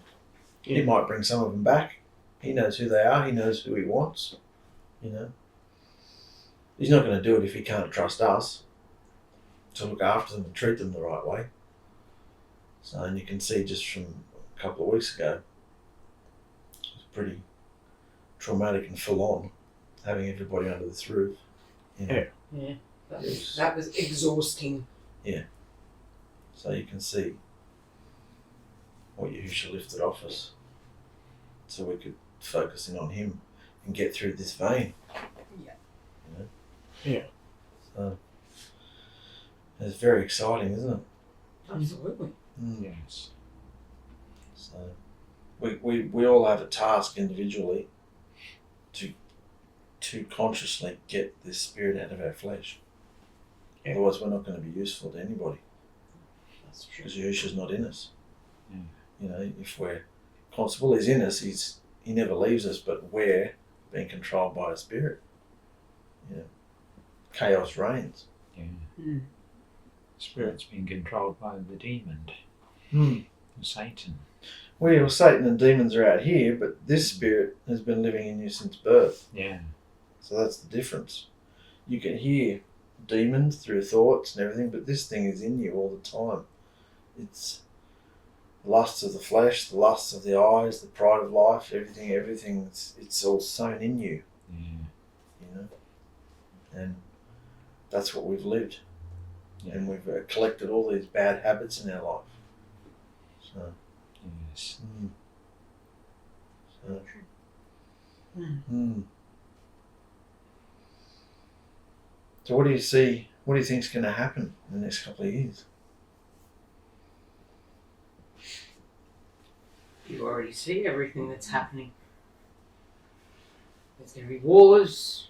S4: Yeah.
S2: He might bring some of them back. He knows who they are. He knows who he wants. You know. He's not going to do it if he can't trust us to look after them and treat them the right way. So, and you can see just from a couple of weeks ago, it was pretty traumatic and full on having everybody under this roof. You know?
S3: Yeah. That was exhausting.
S2: So you can see what Yahusha lifted off us so we could focus in on him and get through this vein.
S3: Yeah.
S2: You know?
S4: Yeah.
S2: So it's very exciting, isn't it?
S3: Absolutely.
S1: Yes.
S2: So we all have a task individually to consciously get this spirit out of our flesh.
S4: Yeah.
S2: Otherwise we're not going to be useful to anybody
S3: That's true.
S2: because Yahusha's not in us.
S1: Yeah.
S2: You know, if we're constable. He's in us. He never leaves us, but we're being controlled by a spirit. You know, chaos reigns.
S1: Yeah.
S3: Mm.
S1: Spirit's being controlled by the demon, Satan.
S2: Well, Satan and demons are out here, but this spirit has been living in you since birth.
S1: Yeah.
S2: So that's the difference. You can hear demons through thoughts and everything, but this thing is in you all the time. It's the lusts of the flesh, the lusts of the eyes, the pride of life, everything. It's all sown in you.
S1: Yeah.
S2: You know, and that's what we've lived, and we've collected all these bad habits in our life. So.
S1: Yes.
S2: So. So what do you see? What do you think is going to happen in the next couple of years?
S3: You already see everything that's happening. There's going to be wars,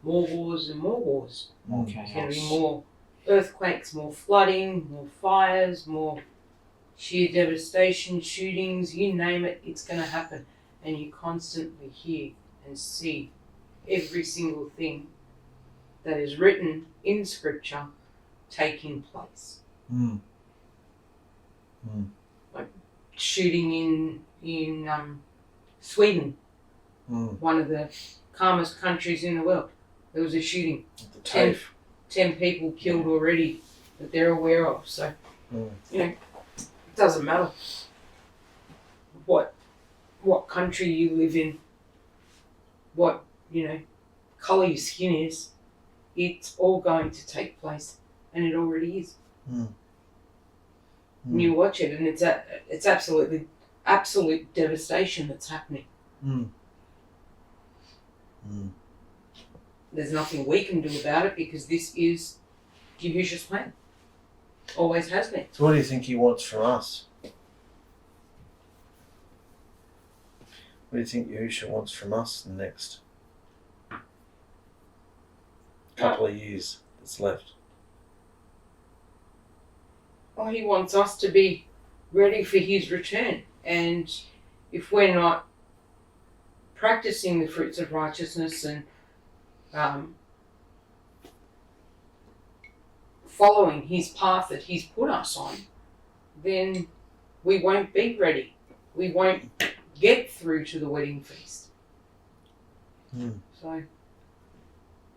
S3: more wars and more wars.
S1: More
S3: There's going to
S1: chaos.
S3: be more earthquakes, more flooding, more fires, more sheer devastation, shootings, you name it, it's going to happen. And you constantly hear and see every single thing that is written in Scripture taking place. Like shooting in Sweden, one of the calmest countries in the world. There was a shooting.
S2: The TAFE.
S3: 10 people killed already that they're aware of. So, you know, it doesn't matter what country you live in, what, you know, colour your skin is, it's all going to take place, and it already is. And you watch it, and it's absolute devastation that's happening. There's nothing we can do about it because this is Yahusha's plan. Always has been.
S2: So what do you think he wants from us? What do you think Yahusha wants from us in the next couple of years that's left?
S3: Oh, he wants us to be ready for his return. And if we're not practicing the fruits of righteousness and following his path that he's put us on, then we won't be ready. We won't get through to the wedding feast. So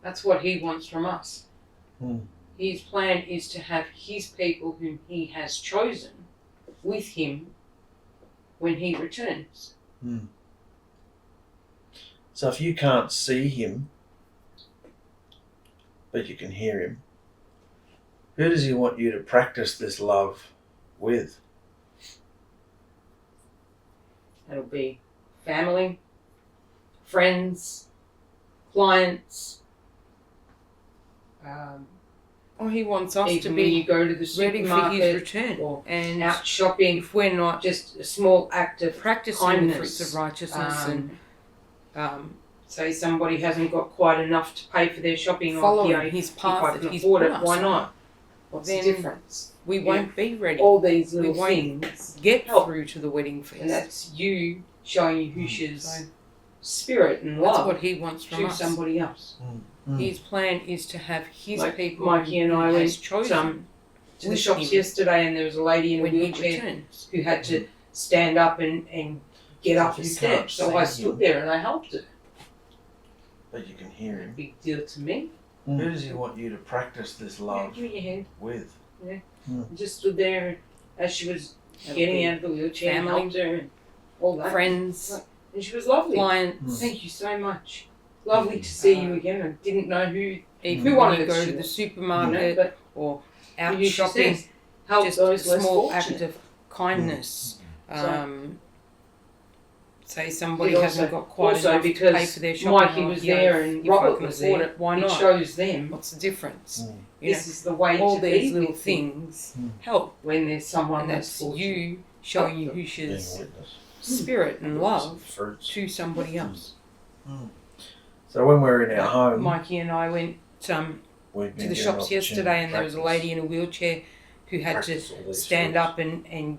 S3: that's what he wants from us. His plan is to have his people whom he has chosen with him when he returns.
S2: So if you can't see him, but you can hear him, who does he want you to practice this love with?
S3: That'll be family, friends, clients. He wants us to be
S5: you go to the
S3: ready for his return,
S5: or
S3: and out shopping.
S5: if we're not
S3: Just a small act of
S5: practicing
S3: kindness,
S5: the fruits of righteousness and
S3: say somebody hasn't got quite enough to pay for their shopping,
S5: following
S3: or
S5: his
S3: if
S5: path
S3: I
S5: that
S3: can
S5: he's
S3: afford
S5: put
S3: it,
S5: us
S3: why
S5: on,
S3: not? What's
S5: then
S3: the difference?
S5: we won't be ready.
S3: All these little
S5: won't
S3: things
S5: get
S3: help.
S5: through to the wedding feast.
S3: And that's you showing Yahusha's
S5: So
S3: spirit and
S5: that's
S3: love
S5: what he wants from
S3: to
S5: us.
S3: somebody else.
S5: His plan is to have his
S3: Like
S5: people
S3: Mikey and
S5: who
S3: I
S5: he
S3: went
S5: has chosen
S3: to the
S5: with
S3: shops
S5: him
S3: yesterday, and there was a lady in a
S5: when he
S3: wheelchair
S5: returns.
S3: who had to stand up and get
S2: So
S3: up
S2: if
S3: the
S2: you can't
S3: steps. So
S2: see
S3: I
S2: him-
S3: stood there and I helped her.
S2: But you can hear him.
S3: Big deal to me.
S2: Who does he want you to practice this
S3: Yeah,
S2: love
S3: give me your hand.
S2: with?
S3: I just stood there as she was getting out of the wheelchair and
S5: family,
S3: helped her and all that.
S5: friends,
S3: And she was lovely.
S5: clients.
S3: Thank you so much. Lovely to see you again. I didn't know who
S5: Even
S3: Who
S5: when
S3: wanted
S5: you
S3: it
S5: go
S3: to
S5: to
S3: do
S5: the
S3: it?
S5: supermarket
S3: but
S5: or out
S3: Yahusha
S5: shopping,
S3: says, help
S5: just
S3: those
S5: a
S3: less
S5: small
S3: fortunate.
S5: act of kindness.
S3: So-
S5: Say somebody
S3: But
S5: hasn't
S3: also-
S5: got quite
S3: also
S5: enough to
S3: because
S5: pay for their shopping.
S3: Mikey
S5: or,
S3: was
S5: you know,
S3: there and
S5: if I
S3: Robert
S5: can
S3: was
S5: afford
S3: there.
S5: it, why
S3: It
S5: not?
S3: shows them
S5: What's the difference?
S3: this is the way
S5: All
S3: to
S5: these
S3: be
S5: little
S3: with them
S5: things help,
S3: when there's someone
S5: and
S3: that's
S5: that's
S3: fortunate.
S5: you showing
S2: Being a
S5: Yahusha's
S2: witness.
S5: spirit and love
S2: Fruits.
S5: to somebody else.
S2: So when we're in our home,
S5: Mikey and I went
S2: we've been
S5: to the
S2: given
S5: shops
S2: opportunity
S5: yesterday, and there was a
S2: practice-
S5: lady in a wheelchair who had to
S2: practice all these
S5: stand
S2: fruits.
S5: up and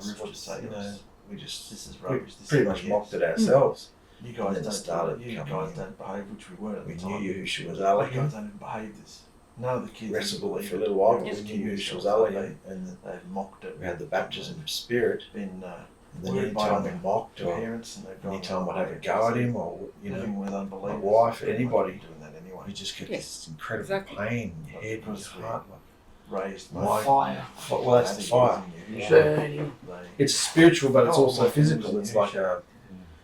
S2: you know, we just
S6: This is
S2: we
S6: rubbish. This
S2: pretty
S6: is
S2: much
S6: rubbish.
S2: mocked it ourselves. You
S6: And
S2: guys
S6: then
S2: don't
S6: started
S2: do it. You
S6: coming
S2: guys
S6: in.
S2: don't behave, which we weren't at
S6: We
S2: the
S6: knew
S2: time.
S6: Yahusha was
S2: You
S6: Elohim.
S2: guys don't even behave this. None of the kids
S6: Wrestled
S2: even
S6: with it for a
S2: believe
S6: little while,
S2: it.
S6: but we
S2: Just
S6: knew
S2: Yahusha
S6: Yahusha was
S2: was
S6: Elohim, and
S2: They've mocked it.
S6: we had the baptism of spirit.
S2: Been
S6: And then
S2: worded by
S6: anytime we
S2: their
S6: mocked or
S2: parents, and they've gone
S6: anytime we'd have a
S2: away.
S6: go at him, or
S2: Living with unbelievers.
S6: my wife,
S2: Pretty much
S6: anybody,
S2: doing that anyway.
S6: you just get
S7: Yeah,
S6: this incredible
S7: exactly.
S6: pain in your head and
S2: Because
S6: your heart.
S2: Raised
S6: My-
S2: by
S3: Fire.
S6: Well, that's the fire.
S1: Yeah.
S3: Burning.
S6: It's spiritual, but it's
S2: Oh,
S6: also
S2: my
S6: physical.
S2: goodness,
S6: It's like a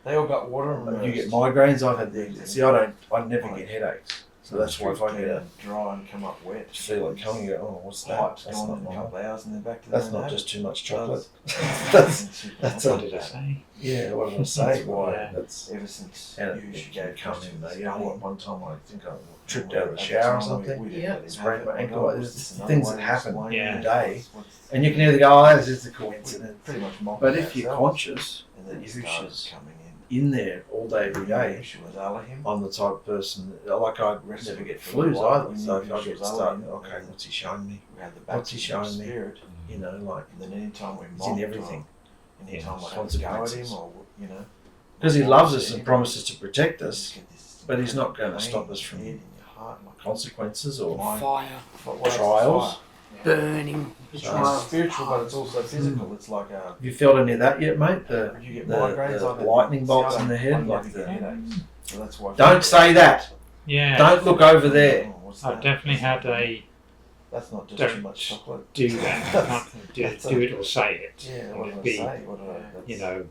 S2: They all got water and
S6: you get migraines. I've had the see. I never get headaches, so that's why if I get a
S2: dry and come up wet,
S6: feel it coming, you go, oh, what's that?
S2: pipes
S6: That's
S2: gone
S6: not
S2: in a
S6: normal.
S2: couple of hours and they're back to
S6: That's
S2: their
S6: not
S2: habit.
S6: just too much chocolate.
S2: That's
S6: that's
S1: What did I say?
S6: Yeah, what did I say? Why?
S1: Yeah.
S6: That's
S2: ever since
S6: and
S2: you
S6: it
S2: gave
S6: come
S2: Christians
S6: in.
S2: the
S6: You know what?
S2: name.
S6: One time I think I tripped
S2: At
S6: out of the
S2: the
S6: shower or
S2: time,
S6: something.
S2: we didn't
S3: Yeah.
S2: let him
S6: Sprained
S2: have
S6: my
S2: it.
S6: ankle.
S2: Oh,
S6: There's
S2: was this
S6: things
S2: another
S6: that
S2: way
S6: happen
S2: of
S1: Yeah.
S2: explaining
S6: in the day,
S2: it? What's-
S6: and you can either go, oh, that's just a
S2: we
S6: coincidence.
S2: pretty much mocked
S6: But if you're
S2: ourselves,
S6: conscious
S2: and then
S6: that
S2: you
S6: Yahusha's
S2: started coming
S6: in there all day, every day,
S2: Yahusha was Elohim.
S6: I'm the type of person like I never get flus either. So if I get started, okay, what's he showing me?
S2: We had the
S6: What's he
S2: baptism of
S6: showing me?
S2: Spirit,
S6: You know, like
S2: and then anytime we
S6: it's
S2: mocked
S6: in everything.
S2: or anytime
S1: Yeah,
S2: we had a go at him,
S6: consequences.
S2: or you know,
S6: Because he loves us and promises to protect
S2: you
S6: us,
S2: just get this
S6: but he's not going to
S2: pain
S6: stop us
S2: in
S6: from
S2: your head, in your heart, like
S6: consequences or
S3: Fire.
S6: trials.
S3: Burning.
S2: It's
S6: So-
S2: spiritual, but it's also physical. It's like a.
S6: Have you felt any of that yet, mate? The
S2: You get
S6: the-
S2: migraines,
S6: the
S2: I've had-
S6: lightning
S2: see,
S6: bolts
S2: I
S6: in the
S2: don't-
S6: head,
S2: I
S6: like
S2: never
S6: the-
S2: get headaches. So that's why.
S6: Don't say that.
S1: Yeah.
S6: Don't look over there.
S2: Oh, what's
S1: I've
S2: that?
S1: definitely had a
S2: That's not just
S1: Don't
S2: too much chocolate.
S1: do that. I can't do it or say it.
S2: Yeah,
S1: And
S2: what
S1: it'd
S2: did I
S1: be,
S2: say? What did I? That's,
S1: you know,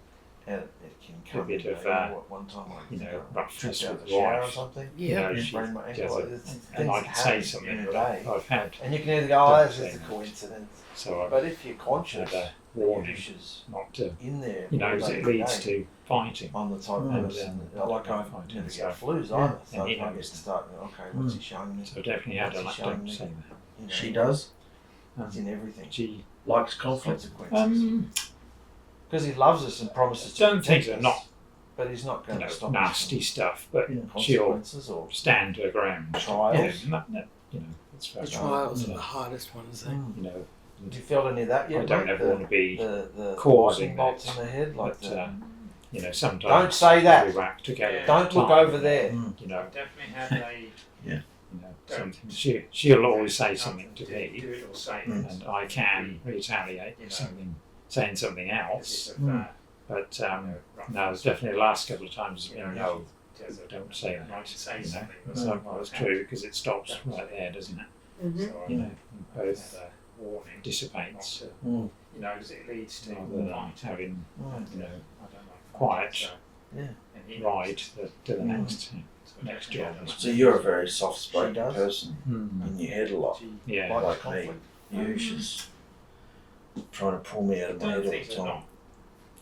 S2: and it can come.
S1: bit
S2: in,
S1: of,
S2: you know, what, one time I
S1: you
S2: think
S1: know,
S2: I
S1: roughness
S2: tripped out
S1: with
S2: the shower or
S1: wife.
S2: something.
S1: You
S3: Yeah.
S1: know,
S2: And
S1: she
S2: sprained my ankle.
S1: does
S2: Like,
S1: it,
S2: there's
S1: and
S2: things
S1: I
S2: that
S1: can say
S2: happen
S1: something
S2: in the
S1: that
S2: day.
S1: I've had.
S2: And you can either go, oh, that's
S1: Don't
S2: just a
S1: say
S2: coincidence.
S1: So I've
S2: But if you're conscious,
S1: had a warning
S2: Yahusha's
S1: not to,
S2: in there.
S1: you know,
S2: all
S1: because
S2: day,
S1: it
S2: every
S1: leads
S2: day.
S1: to fighting.
S2: I'm the type of
S1: And,
S2: person,
S1: um,
S2: like I
S1: fighting,
S2: never
S1: so-
S2: get flus
S6: Yeah.
S2: either. So
S1: And he
S2: if I get
S1: knows.
S2: to start, okay, what's he showing me?
S1: So I've definitely had a
S2: What's he
S1: like,
S2: showing
S1: don't
S2: me?
S1: say that.
S2: You know,
S6: She does.
S2: It's in everything.
S1: She,
S6: Likes conflict.
S2: Consequences. Because he loves us and promises to
S1: don't think
S2: protect
S1: they're
S2: us,
S1: not,
S2: but he's not
S1: you
S2: going
S1: know,
S2: to stop
S1: nasty stuff, but
S6: Yeah.
S2: us.
S1: she'll
S2: Consequences or
S1: stand her ground.
S2: trials.
S1: You know, you know, it's
S3: The
S1: fair.
S3: trials are
S1: Yeah.
S3: the hardest ones, eh?
S2: Mm.
S1: You know,
S2: Have you felt any of that yet?
S1: I don't
S2: mate?
S1: ever want to be,
S2: the
S1: causing
S2: lightning bolts
S1: that,
S2: in the head, like
S1: but
S2: the,
S1: you know, sometimes
S2: Don't say that.
S1: we whack together.
S2: don't look over there.
S1: You know,
S5: Definitely had a.
S6: Yeah.
S1: you know, something. She'll always say something to me,
S5: Do it or say it.
S6: Mm.
S1: and I can retaliate with something, saying something else.
S6: Mm.
S1: But no, it's definitely the last couple of times. You know, no, don't say that.
S5: Like to say
S1: You know,
S5: something.
S1: it's like, well, it's true because it stops right there, doesn't it?
S3: Mm-hmm.
S1: You know, both
S5: warning
S1: dissipates
S6: Mm.
S5: you know, because it leads to
S1: rather than having,
S2: Mm.
S1: you know,
S5: I don't like
S1: quiet
S2: Yeah.
S5: and he
S1: ride to the
S2: Mm.
S1: next job.
S6: So you're a very soft-spoken
S2: She does.
S6: person
S1: Mm.
S6: in your head a lot.
S1: Yeah.
S2: Like
S6: Like
S2: conflict.
S6: Yahusha's trying to pull me out of my head all the time.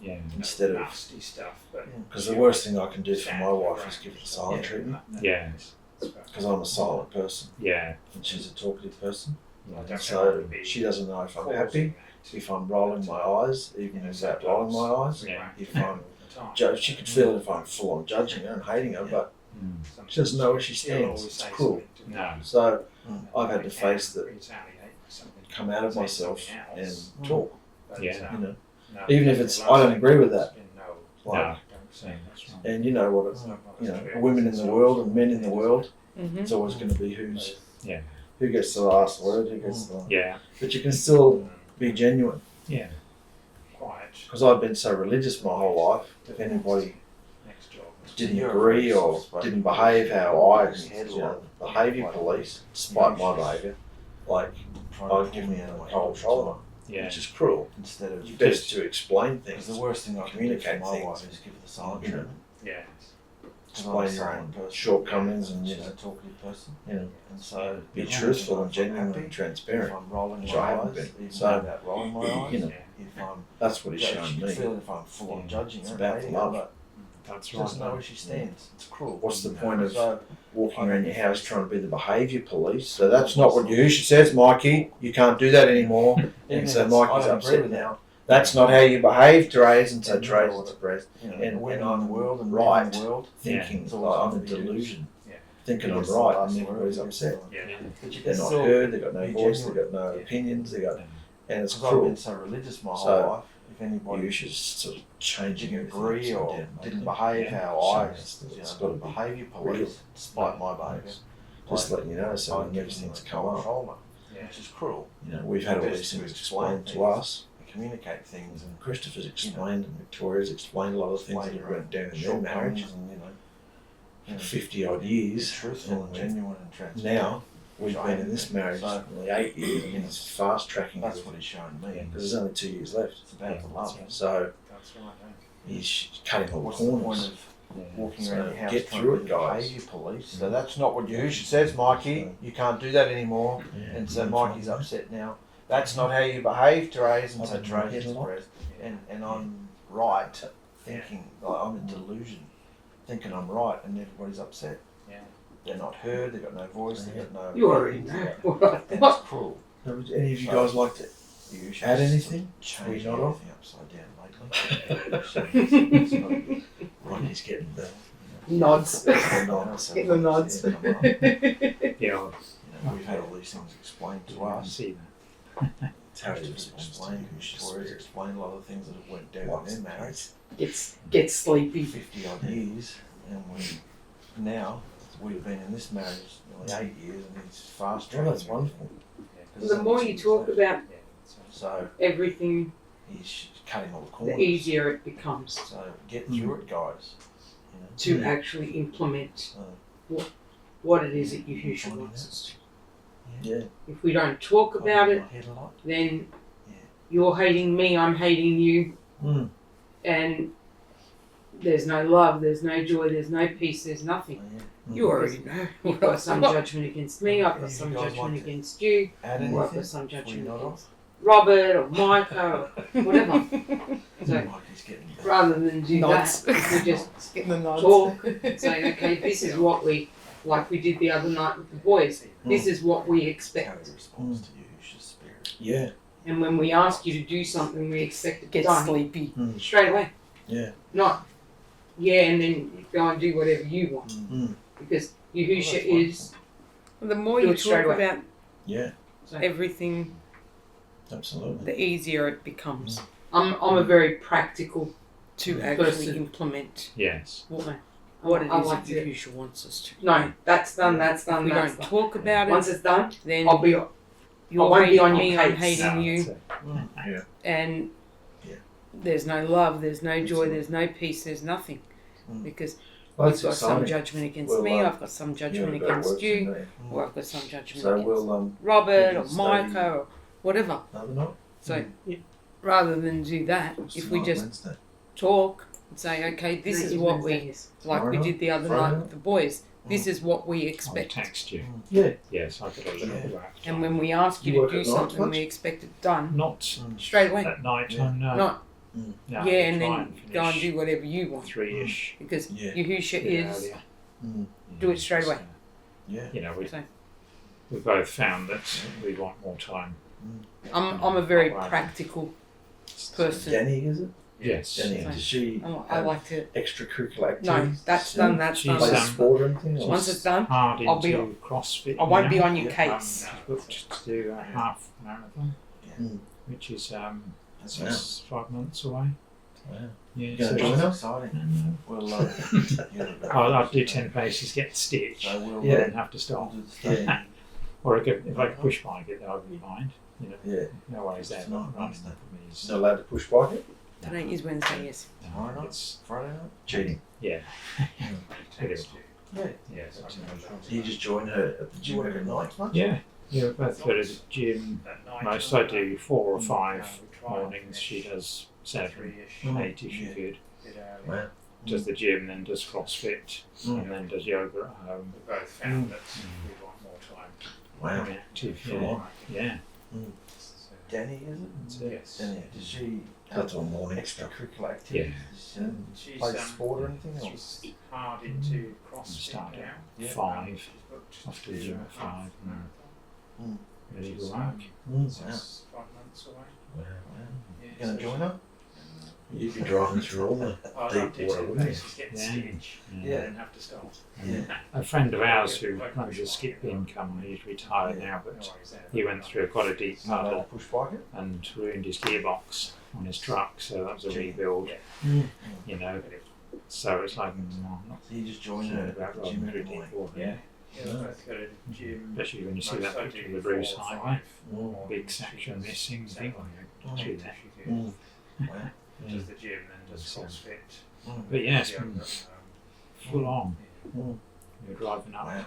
S1: Yeah.
S6: Instead of,
S5: nasty stuff, but
S6: because the worst thing I can do for my wife is give her the silent treatment.
S1: Yeah.
S6: Because I'm a silent person
S1: Yeah.
S6: and she's a talkative person.
S1: Yeah.
S6: So she doesn't know if I'm happy, if I'm rolling my eyes, even without rolling my eyes.
S1: Yeah.
S6: If I'm she could feel it if I'm full on judging her and hating her, but
S1: Mm.
S6: she doesn't know where she stands. It's cruel.
S1: No.
S6: So
S2: Mm.
S6: I've had to face that, come out of myself and talk.
S1: Yeah.
S6: You know, even if it's I don't agree with that. Like,
S1: No. That's right.
S6: and you know what? You know, women in the world and men in the world.
S3: Mm-hmm.
S6: It's always going to be
S1: Yeah.
S6: who gets the last word, who gets the.
S1: Yeah.
S6: But you can still be genuine.
S1: Yeah.
S5: Quiet.
S6: Because I've been so religious my whole life. If anybody
S5: Next job.
S6: didn't agree or didn't behave how I, you know, behaviour police, despite my behaviour, like I'd give me a cold shoulder,
S1: Yeah.
S6: which is cruel.
S2: Instead of
S6: It's best to explain
S2: because
S6: things,
S2: the worst thing I can do for
S6: communicate
S2: my
S6: things.
S2: wife is give her the silent
S6: You know.
S2: treatment.
S5: Yeah.
S6: explain your own shortcomings and, you
S2: She's
S6: know,
S2: a talkative person,
S6: you know,
S2: and so
S6: be
S2: if
S6: truthful
S2: I'm
S6: and genuine
S2: happy,
S6: and transparent.
S2: If I'm rolling
S6: Which
S2: my
S6: I haven't
S2: eyes,
S6: been.
S2: even
S6: So,
S2: without rolling my eyes,
S6: you know,
S2: if I'm
S6: That's what he's
S2: she
S6: showing
S2: can
S6: me.
S2: feel it if I'm full on
S1: Yeah.
S2: judging
S6: It's
S2: her,
S6: about
S2: hating
S6: the
S2: her,
S6: love.
S2: but
S1: That's
S2: she doesn't know
S1: right.
S2: where she stands. It's cruel.
S6: What's the point of
S2: So
S6: walking around your house trying to be the behaviour police? So that's not what Yahusha says, Mikey. You can't do that anymore.
S2: even
S6: And
S2: if
S6: so
S2: it's- I
S6: Mikey's
S2: don't agree
S6: upset
S2: with
S6: now.
S2: that.
S6: That's not how you behave, Therese. And so
S2: And you know
S6: Therese
S2: what-
S6: is depressed,
S2: You know,
S6: And-
S2: women
S6: and I'm
S2: in the world and
S6: right.
S2: men in the world.
S6: thinking
S2: It's
S6: like
S2: always
S6: I'm a
S2: gonna be Yahusha.
S6: delusion.
S5: Yeah.
S6: Thinking I'm
S2: Yes,
S6: right,
S2: that's
S6: and
S2: the
S6: everybody's
S2: word.
S6: upset.
S5: Yeah.
S2: But you can
S6: They're not
S2: still
S6: heard, they've got no
S2: be
S6: voice, they've
S2: genuine.
S6: got no
S5: Yeah.
S6: opinions, they got, and it's
S2: Because I've
S6: cruel.
S2: been so religious my whole
S6: So,
S2: life.
S6: if anybody
S2: Yahusha's sort of changing
S6: didn't
S2: everything
S6: agree
S2: upside
S6: or
S2: down,
S6: didn't
S2: like,
S6: behave
S1: Yeah.
S6: how
S2: So
S6: I,
S2: it's got to be
S6: behaviour
S2: real.
S6: police, despite my behaviour.
S2: Just letting you know, so
S6: I
S2: when
S6: give
S2: these
S6: them
S2: things
S6: a
S2: come
S6: cold
S2: up,
S6: shoulder,
S1: Yeah.
S6: which is cruel.
S2: you know, we've had all
S6: Best
S2: these
S6: to
S2: things
S6: explain
S2: explained to
S6: things.
S2: us.
S6: And communicate things and
S2: Christopher's explained and Victoria's explained a lot of things that went down in their marriage
S6: shortcomings and
S2: for 50 odd years.
S6: be truthful and
S2: And
S6: genuine and transparent.
S2: now we've been in this marriage
S6: So-
S2: nearly 8 years and he's fast tracking
S6: That's
S2: it
S6: what he's showing me.
S2: because there's only 2 years left.
S6: It's about the love.
S2: So
S1: That's right.
S2: he's cutting all the
S6: What's the point
S2: corners.
S6: of walking
S2: So
S6: around your house
S2: get
S6: trying
S2: through
S6: to
S2: it,
S6: be
S2: guys.
S6: behaviour police? So that's not what Yahusha says, Mikey. You can't do that anymore.
S2: Yeah.
S6: And so Mikey's upset now. That's not how you behave, Therese. And
S2: I've
S6: so
S2: been in my
S6: Therese
S2: head
S6: is
S2: a lot.
S6: depressed. And I'm right, thinking like I'm in delusion, thinking I'm right, and everybody's upset.
S1: Yeah.
S6: They're not heard. They've got no voice. They've got no.
S3: You already know.
S6: And
S3: What?
S6: it's cruel.
S2: Now, would any of you guys like to
S6: Yahusha's
S2: add anything?
S6: changed
S2: Are you not
S6: everything upside down lately.
S2: Rocky's getting the
S3: Nods.
S2: nods.
S3: Get the nods.
S6: Yeah, come on.
S1: Yeah.
S6: We've had all these things explained to
S1: I
S6: us.
S1: see
S2: It's how he
S6: Just
S2: responds to
S6: explained,
S2: Yahusha's
S6: Victoria's
S2: spirit.
S6: explained a lot of things that have went down
S2: Lots
S6: in
S2: of
S6: their marriage.
S3: Get sleepy.
S6: 50 odd years, and we've been in this marriage nearly 8 years, and he's fast
S2: Well,
S6: tracking.
S2: that's wonderful.
S3: The more you talk about
S6: So
S3: everything,
S6: he's cutting all the
S3: the
S6: corners.
S3: easier it becomes
S6: So get through it, guys.
S3: to actually implement
S6: Uh,
S3: what it is that Yahushua wants us to.
S2: Yeah.
S3: If we don't talk about it,
S6: Head a lot.
S3: then
S6: Yeah.
S3: you're hating me, I'm hating you,
S2: Mm.
S3: and there's no love, there's no joy, there's no peace, there's nothing. You already know. You've got some judgment against me, I've got some
S6: You guys
S3: judgment
S6: like to
S3: against you,
S6: Add
S3: or I've
S6: anything?
S3: got some
S6: before you
S3: judgment
S6: nod
S3: against
S6: off?
S3: Robert or Micah or whatever. So
S6: Mikey's getting better.
S3: rather than do
S7: Nods.
S3: that, we just
S7: Getting the nods.
S3: talk and say, okay, this is what we, like we did the other night with the boys, this is what we
S6: That's how
S3: expect.
S6: he responds to Yahusha's spirit.
S2: Yeah.
S3: And when we ask you to do something, we expect it
S7: Get
S3: done
S7: sleepy.
S3: straight away.
S2: Yeah.
S3: Not, yeah, and then you go and do whatever you want.
S2: Mm.
S3: Because
S6: Well,
S3: Yahusha
S6: that's
S3: is,
S7: The more
S3: Do
S7: you
S3: it straight
S7: talk
S3: away.
S7: about
S2: Yeah.
S7: everything,
S2: Absolutely.
S7: the easier it becomes
S3: I'm a very practical
S7: to
S3: Person.
S7: actually implement
S1: Yes.
S7: what it
S3: I
S7: is
S3: like
S7: that
S3: to-
S7: Yahushua wants us to.
S3: No, that's done, that's
S7: If
S3: done,
S7: we
S3: that's
S7: don't
S3: done.
S7: talk about
S3: Once
S7: it,
S3: it's done,
S7: then
S3: I'll be,
S7: you're
S3: won't be
S7: hating
S3: on your
S7: me, I'm
S3: case.
S7: hating
S1: No,
S7: you,
S1: that's it.
S2: Yeah.
S7: and
S2: Yeah.
S7: there's no love, there's no joy, there's no peace, there's nothing.
S2: Mm.
S7: Because
S2: Well,
S7: you've got some
S2: exciting.
S7: judgment against
S2: Well,
S7: me, I've got some judgment against you,
S2: Today.
S7: or I've got some judgment
S2: So
S7: against
S2: we'll
S7: Robert
S2: we
S7: or
S2: can
S7: Micah
S2: study-
S7: or whatever.
S2: another night.
S7: So rather than do that, if we
S2: Tonight,
S7: just
S2: Wednesday.
S7: talk and say, okay, this is what we, like we
S2: Tomorrow
S7: did the other
S2: Friday
S7: night
S2: night?
S7: with the boys, this is what we
S1: I'll
S7: expect.
S1: text you.
S2: Yeah.
S1: Yes, I could have a look at that.
S7: And when we ask
S2: You
S7: you
S2: work
S7: to do
S2: at night
S7: something,
S2: much?
S7: we expect it done
S1: Not
S7: straight away.
S1: at night
S2: Yeah.
S1: time, no.
S7: Not,
S1: No,
S7: yeah,
S1: we
S7: and
S1: try
S7: then go and
S1: finish
S7: do whatever you want.
S1: 3-ish.
S7: Because
S2: Yeah.
S7: Yahusha is,
S1: earlier.
S2: Mm.
S7: do it straight away.
S1: So,
S2: Yeah.
S1: you know,
S7: So-
S1: we both found that we want more time.
S7: I'm a very
S1: Right.
S7: practical person.
S2: Danny, is it?
S1: Yes.
S2: Danny,
S7: So-
S2: does she
S7: I
S2: have
S7: like to,
S2: extracurricular activities?
S7: no, that's done, that's
S1: She's,
S2: Play
S7: done.
S2: sport or anything? Or?
S7: Once it's done,
S1: Hard into
S7: I'll be-
S1: CrossFit.
S7: I won't be
S1: now.
S7: on your
S2: Yeah.
S7: case.
S1: She's booked to do a half marathon,
S2: Mm.
S1: which is
S6: That's
S1: that's 5 months away.
S2: Wow.
S1: Yeah,
S2: You gonna
S1: so
S2: join
S6: That's
S2: us?
S6: exciting. We'll,
S1: I'll do 10 paces, get the stitch,
S6: So we'll,
S2: Yeah.
S1: and then have to
S6: we'll
S1: stop.
S6: do the study.
S2: Yeah.
S1: Or if I could push bike it, I wouldn't mind. You know,
S2: Yeah.
S1: no worries there.
S6: It's
S1: But
S6: not
S1: running
S6: Wednesday.
S1: for me is
S2: Not allowed to push bike it?
S7: today is Wednesday, yes.
S6: Tomorrow night?
S1: It's
S6: Friday night?
S2: Cheating.
S1: yeah. Anyway,
S2: Yeah.
S1: yes.
S2: Do you just join her at the gym every night?
S1: Yeah, yeah. We both go to the gym. Most I do 4 or 5 mornings. She does 7, 8 if she could.
S2: Wow.
S1: Does the gym, then does CrossFit, and then does yoga at home. We both found that we want more time.
S2: Wow.
S1: Be active.
S2: Full
S1: Yeah.
S2: on.
S1: Yeah.
S6: Danny, is it?
S1: That's it.
S5: Yes.
S6: Danny, does she
S2: That's
S6: have
S2: all morning.
S6: extracurricular activities?
S1: Yeah.
S6: Does she play sport or anything? Or?
S5: She's hard into
S1: We
S5: CrossFit
S1: start
S5: now.
S1: at
S6: Yeah.
S1: 5.
S5: She's booked
S1: Off to the gym at 5.
S6: Mm.
S1: Ready
S5: She's,
S1: to work.
S5: She's 5 months away.
S2: Wow.
S5: Yeah,
S6: You gonna
S5: so
S6: join her?
S2: You'd be driving through all the
S5: I'd
S2: deep
S5: have to
S2: water,
S5: do
S2: wouldn't you?
S5: places, get the
S1: Yeah.
S5: stitch,
S6: Yeah.
S5: and then have to stop.
S6: Yeah.
S1: A friend of ours who runs a skip income, he's retired now,
S5: No
S1: but
S5: worries there.
S1: he went through quite a deep
S6: Not allowed
S1: puddle
S6: to push bike it?
S1: and ruined his gearbox. on his truck, so that was a rebuild.
S2: Mm.
S1: You know, so it's like I'm not
S2: So you just joined
S1: concerned
S2: the
S1: about
S2: gym
S1: rather
S2: every
S1: than
S2: morning.
S1: for
S5: Yeah.
S1: them.
S5: Yeah, we both go to the gym.
S1: Especially when you see that picture of the Bruce Highway, big section missing, you think, through there.
S2: Mm. Wow.
S5: Does the gym and does CrossFit.
S1: But yeah, it's been full on.
S2: Mm.
S1: We were driving up,
S2: Wow.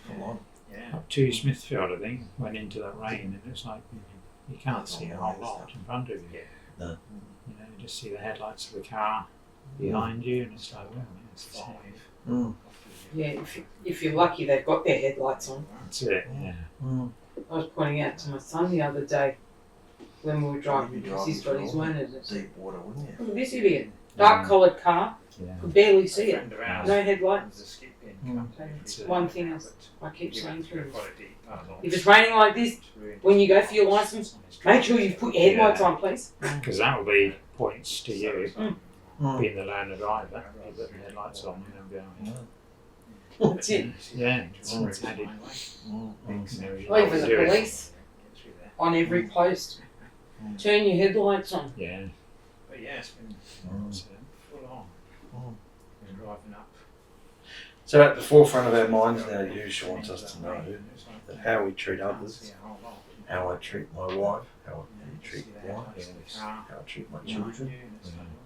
S2: Full on.
S5: Yeah.
S1: up to Smithfield, I think, went into that rain, and it's like you can't see a whole lot in front of you.
S5: Yeah.
S2: No.
S1: You know, you just see the headlights of the car behind you, and it's like, well, yeah, it's the same.
S2: Mm.
S3: Yeah, if you're lucky, they've got their headlights on.
S1: That's it, yeah.
S2: Mm.
S3: I was pointing out to my son the other day when we were driving
S2: You'd be
S3: because he's got
S2: driving
S3: his
S2: through
S3: learners.
S2: Deep water, wouldn't you?
S3: Look at this idiot. Dark coloured car.
S1: Yeah.
S3: Could barely see it.
S5: Friend of ours
S3: No headlights.
S5: runs a skip in
S2: Mm.
S5: company.
S1: That's it.
S3: One thing I keep
S5: He
S3: saying
S5: went
S3: to
S5: through
S3: him.
S5: quite a deep puddle.
S3: If it's raining like this, when you go for your licence, make sure you put your headlights on, please.
S1: Because that will be points to you,
S2: Mm.
S1: being the learner driver. You put the headlights on, and they'll go,
S3: That's it.
S1: yeah, it's added.
S2: Mm.
S1: You know, you
S3: Or even
S1: always
S3: the
S1: do it.
S3: police on every post. Turn your headlights on.
S1: Yeah.
S5: But yeah, it's been
S1: Mm.
S5: full on.
S2: Mm.
S5: We're driving up.
S6: So at the forefront of our minds now, Yahushua wants us to know that how we treat others, how I treat my wife, how I treat my wife,
S1: Yes.
S6: how I treat my children,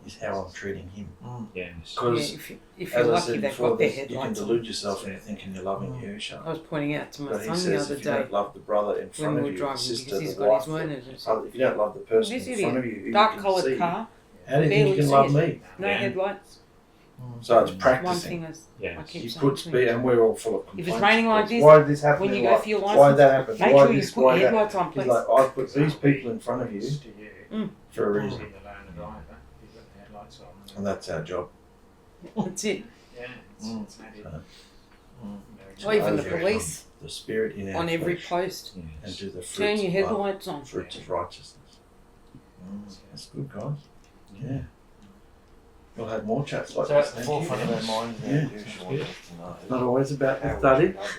S6: is how I'm treating him.
S1: Yes.
S3: Yeah,
S6: Because,
S3: if
S6: as
S3: you're
S6: I
S3: lucky,
S6: said
S3: they've
S6: before,
S3: got their
S6: you can
S3: headlights on.
S6: delude yourself into thinking you're loving Yahushua.
S3: I was pointing out to my
S6: But he
S3: son the
S6: says
S3: other
S6: if you
S3: day
S6: don't love the brother in
S3: when
S6: front
S3: we
S6: of
S3: were
S6: you, the
S3: driving
S6: sister,
S3: because he's
S6: the
S3: got
S6: wife,
S3: his learners. And
S6: if you don't love the person
S3: This
S6: in front
S3: idiot,
S6: of you who
S3: dark
S6: you can
S3: coloured
S6: see,
S3: car,
S6: how do you think
S3: barely
S6: you can
S3: see
S6: love
S3: it.
S6: me?
S3: no
S1: Yeah.
S3: headlights.
S6: So it's
S3: One
S6: practicing.
S3: thing is, I
S1: Yes.
S3: keep
S6: You
S3: saying
S6: put
S3: to
S6: speed,
S3: him,
S6: and we're all full of
S3: if
S6: complaints.
S3: it's raining like
S6: of course.
S3: this,
S6: Why did this happen?
S3: when you
S6: Why-
S3: go for your
S6: why did
S3: licence,
S6: that happen?
S3: make
S6: Why
S3: sure you
S6: this?
S3: put
S6: Why
S3: your
S6: that?
S3: headlights on,
S6: He's
S3: please.
S6: like, I put these people in front of you for a reason,
S5: Being the learner driver, you've got the headlights on.
S6: and that's our job.
S3: That's it.
S5: Yeah, it's added.
S6: So,
S3: Or even the
S6: overcome
S3: police
S6: the spirit in our
S3: on every
S6: flesh
S3: post.
S6: and
S1: Yes.
S6: do the fruits
S3: Turn your
S6: of love,
S3: headlights on.
S6: fruits of righteousness. That's good, guys. Yeah. We'll have more chats like
S2: So
S6: this.
S2: at the
S6: thank you.
S2: forefront of our minds now,
S6: Yeah.
S2: Yahushua wants us to know
S6: Not always about the
S2: how we
S6: study.
S2: treat others,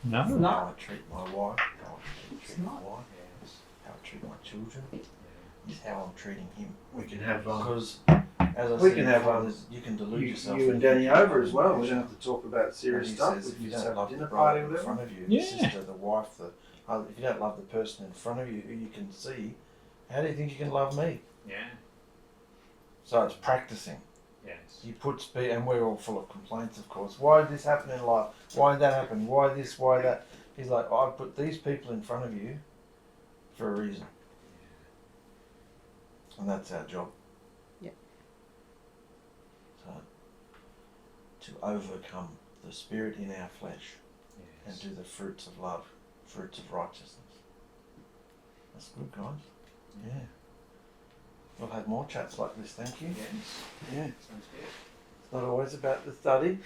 S1: No.
S2: how I treat my wife, how I treat my wife, how I treat my children, is how I'm treating him.
S6: We can have
S2: Because, as I
S6: we
S2: said
S6: can have,
S2: before, you can delude
S6: you,
S2: yourself.
S6: you and
S2: into
S6: Danny
S2: thinking
S6: over as well.
S2: Yahushua.
S6: We don't have to talk about serious
S2: And he
S6: stuff.
S2: says
S6: We
S2: if
S6: can
S2: you
S6: just
S2: don't
S6: have a
S2: love the
S6: dinner
S2: brother
S6: party or
S2: in
S6: whatever.
S2: front of you,
S1: Yeah.
S2: the sister, the wife, if you don't love the person in front of you who you can see, how do you think you can love me?
S5: Yeah,
S2: So it's practicing.
S5: yes.
S2: You put speed, and we're all full of complaints, of course. Why did this happen in life? Why did that happen? Why this? Why that? He's like, I put these people in front of you for a reason, and that's our job.
S3: Yep.
S2: So to overcome the spirit in our flesh and do the fruits of love, fruits of righteousness. That's good, guys. Yeah. We'll have more chats like this. Thank you.
S5: Yes.
S2: Yeah.
S5: Sounds good.
S2: It's not always about the study.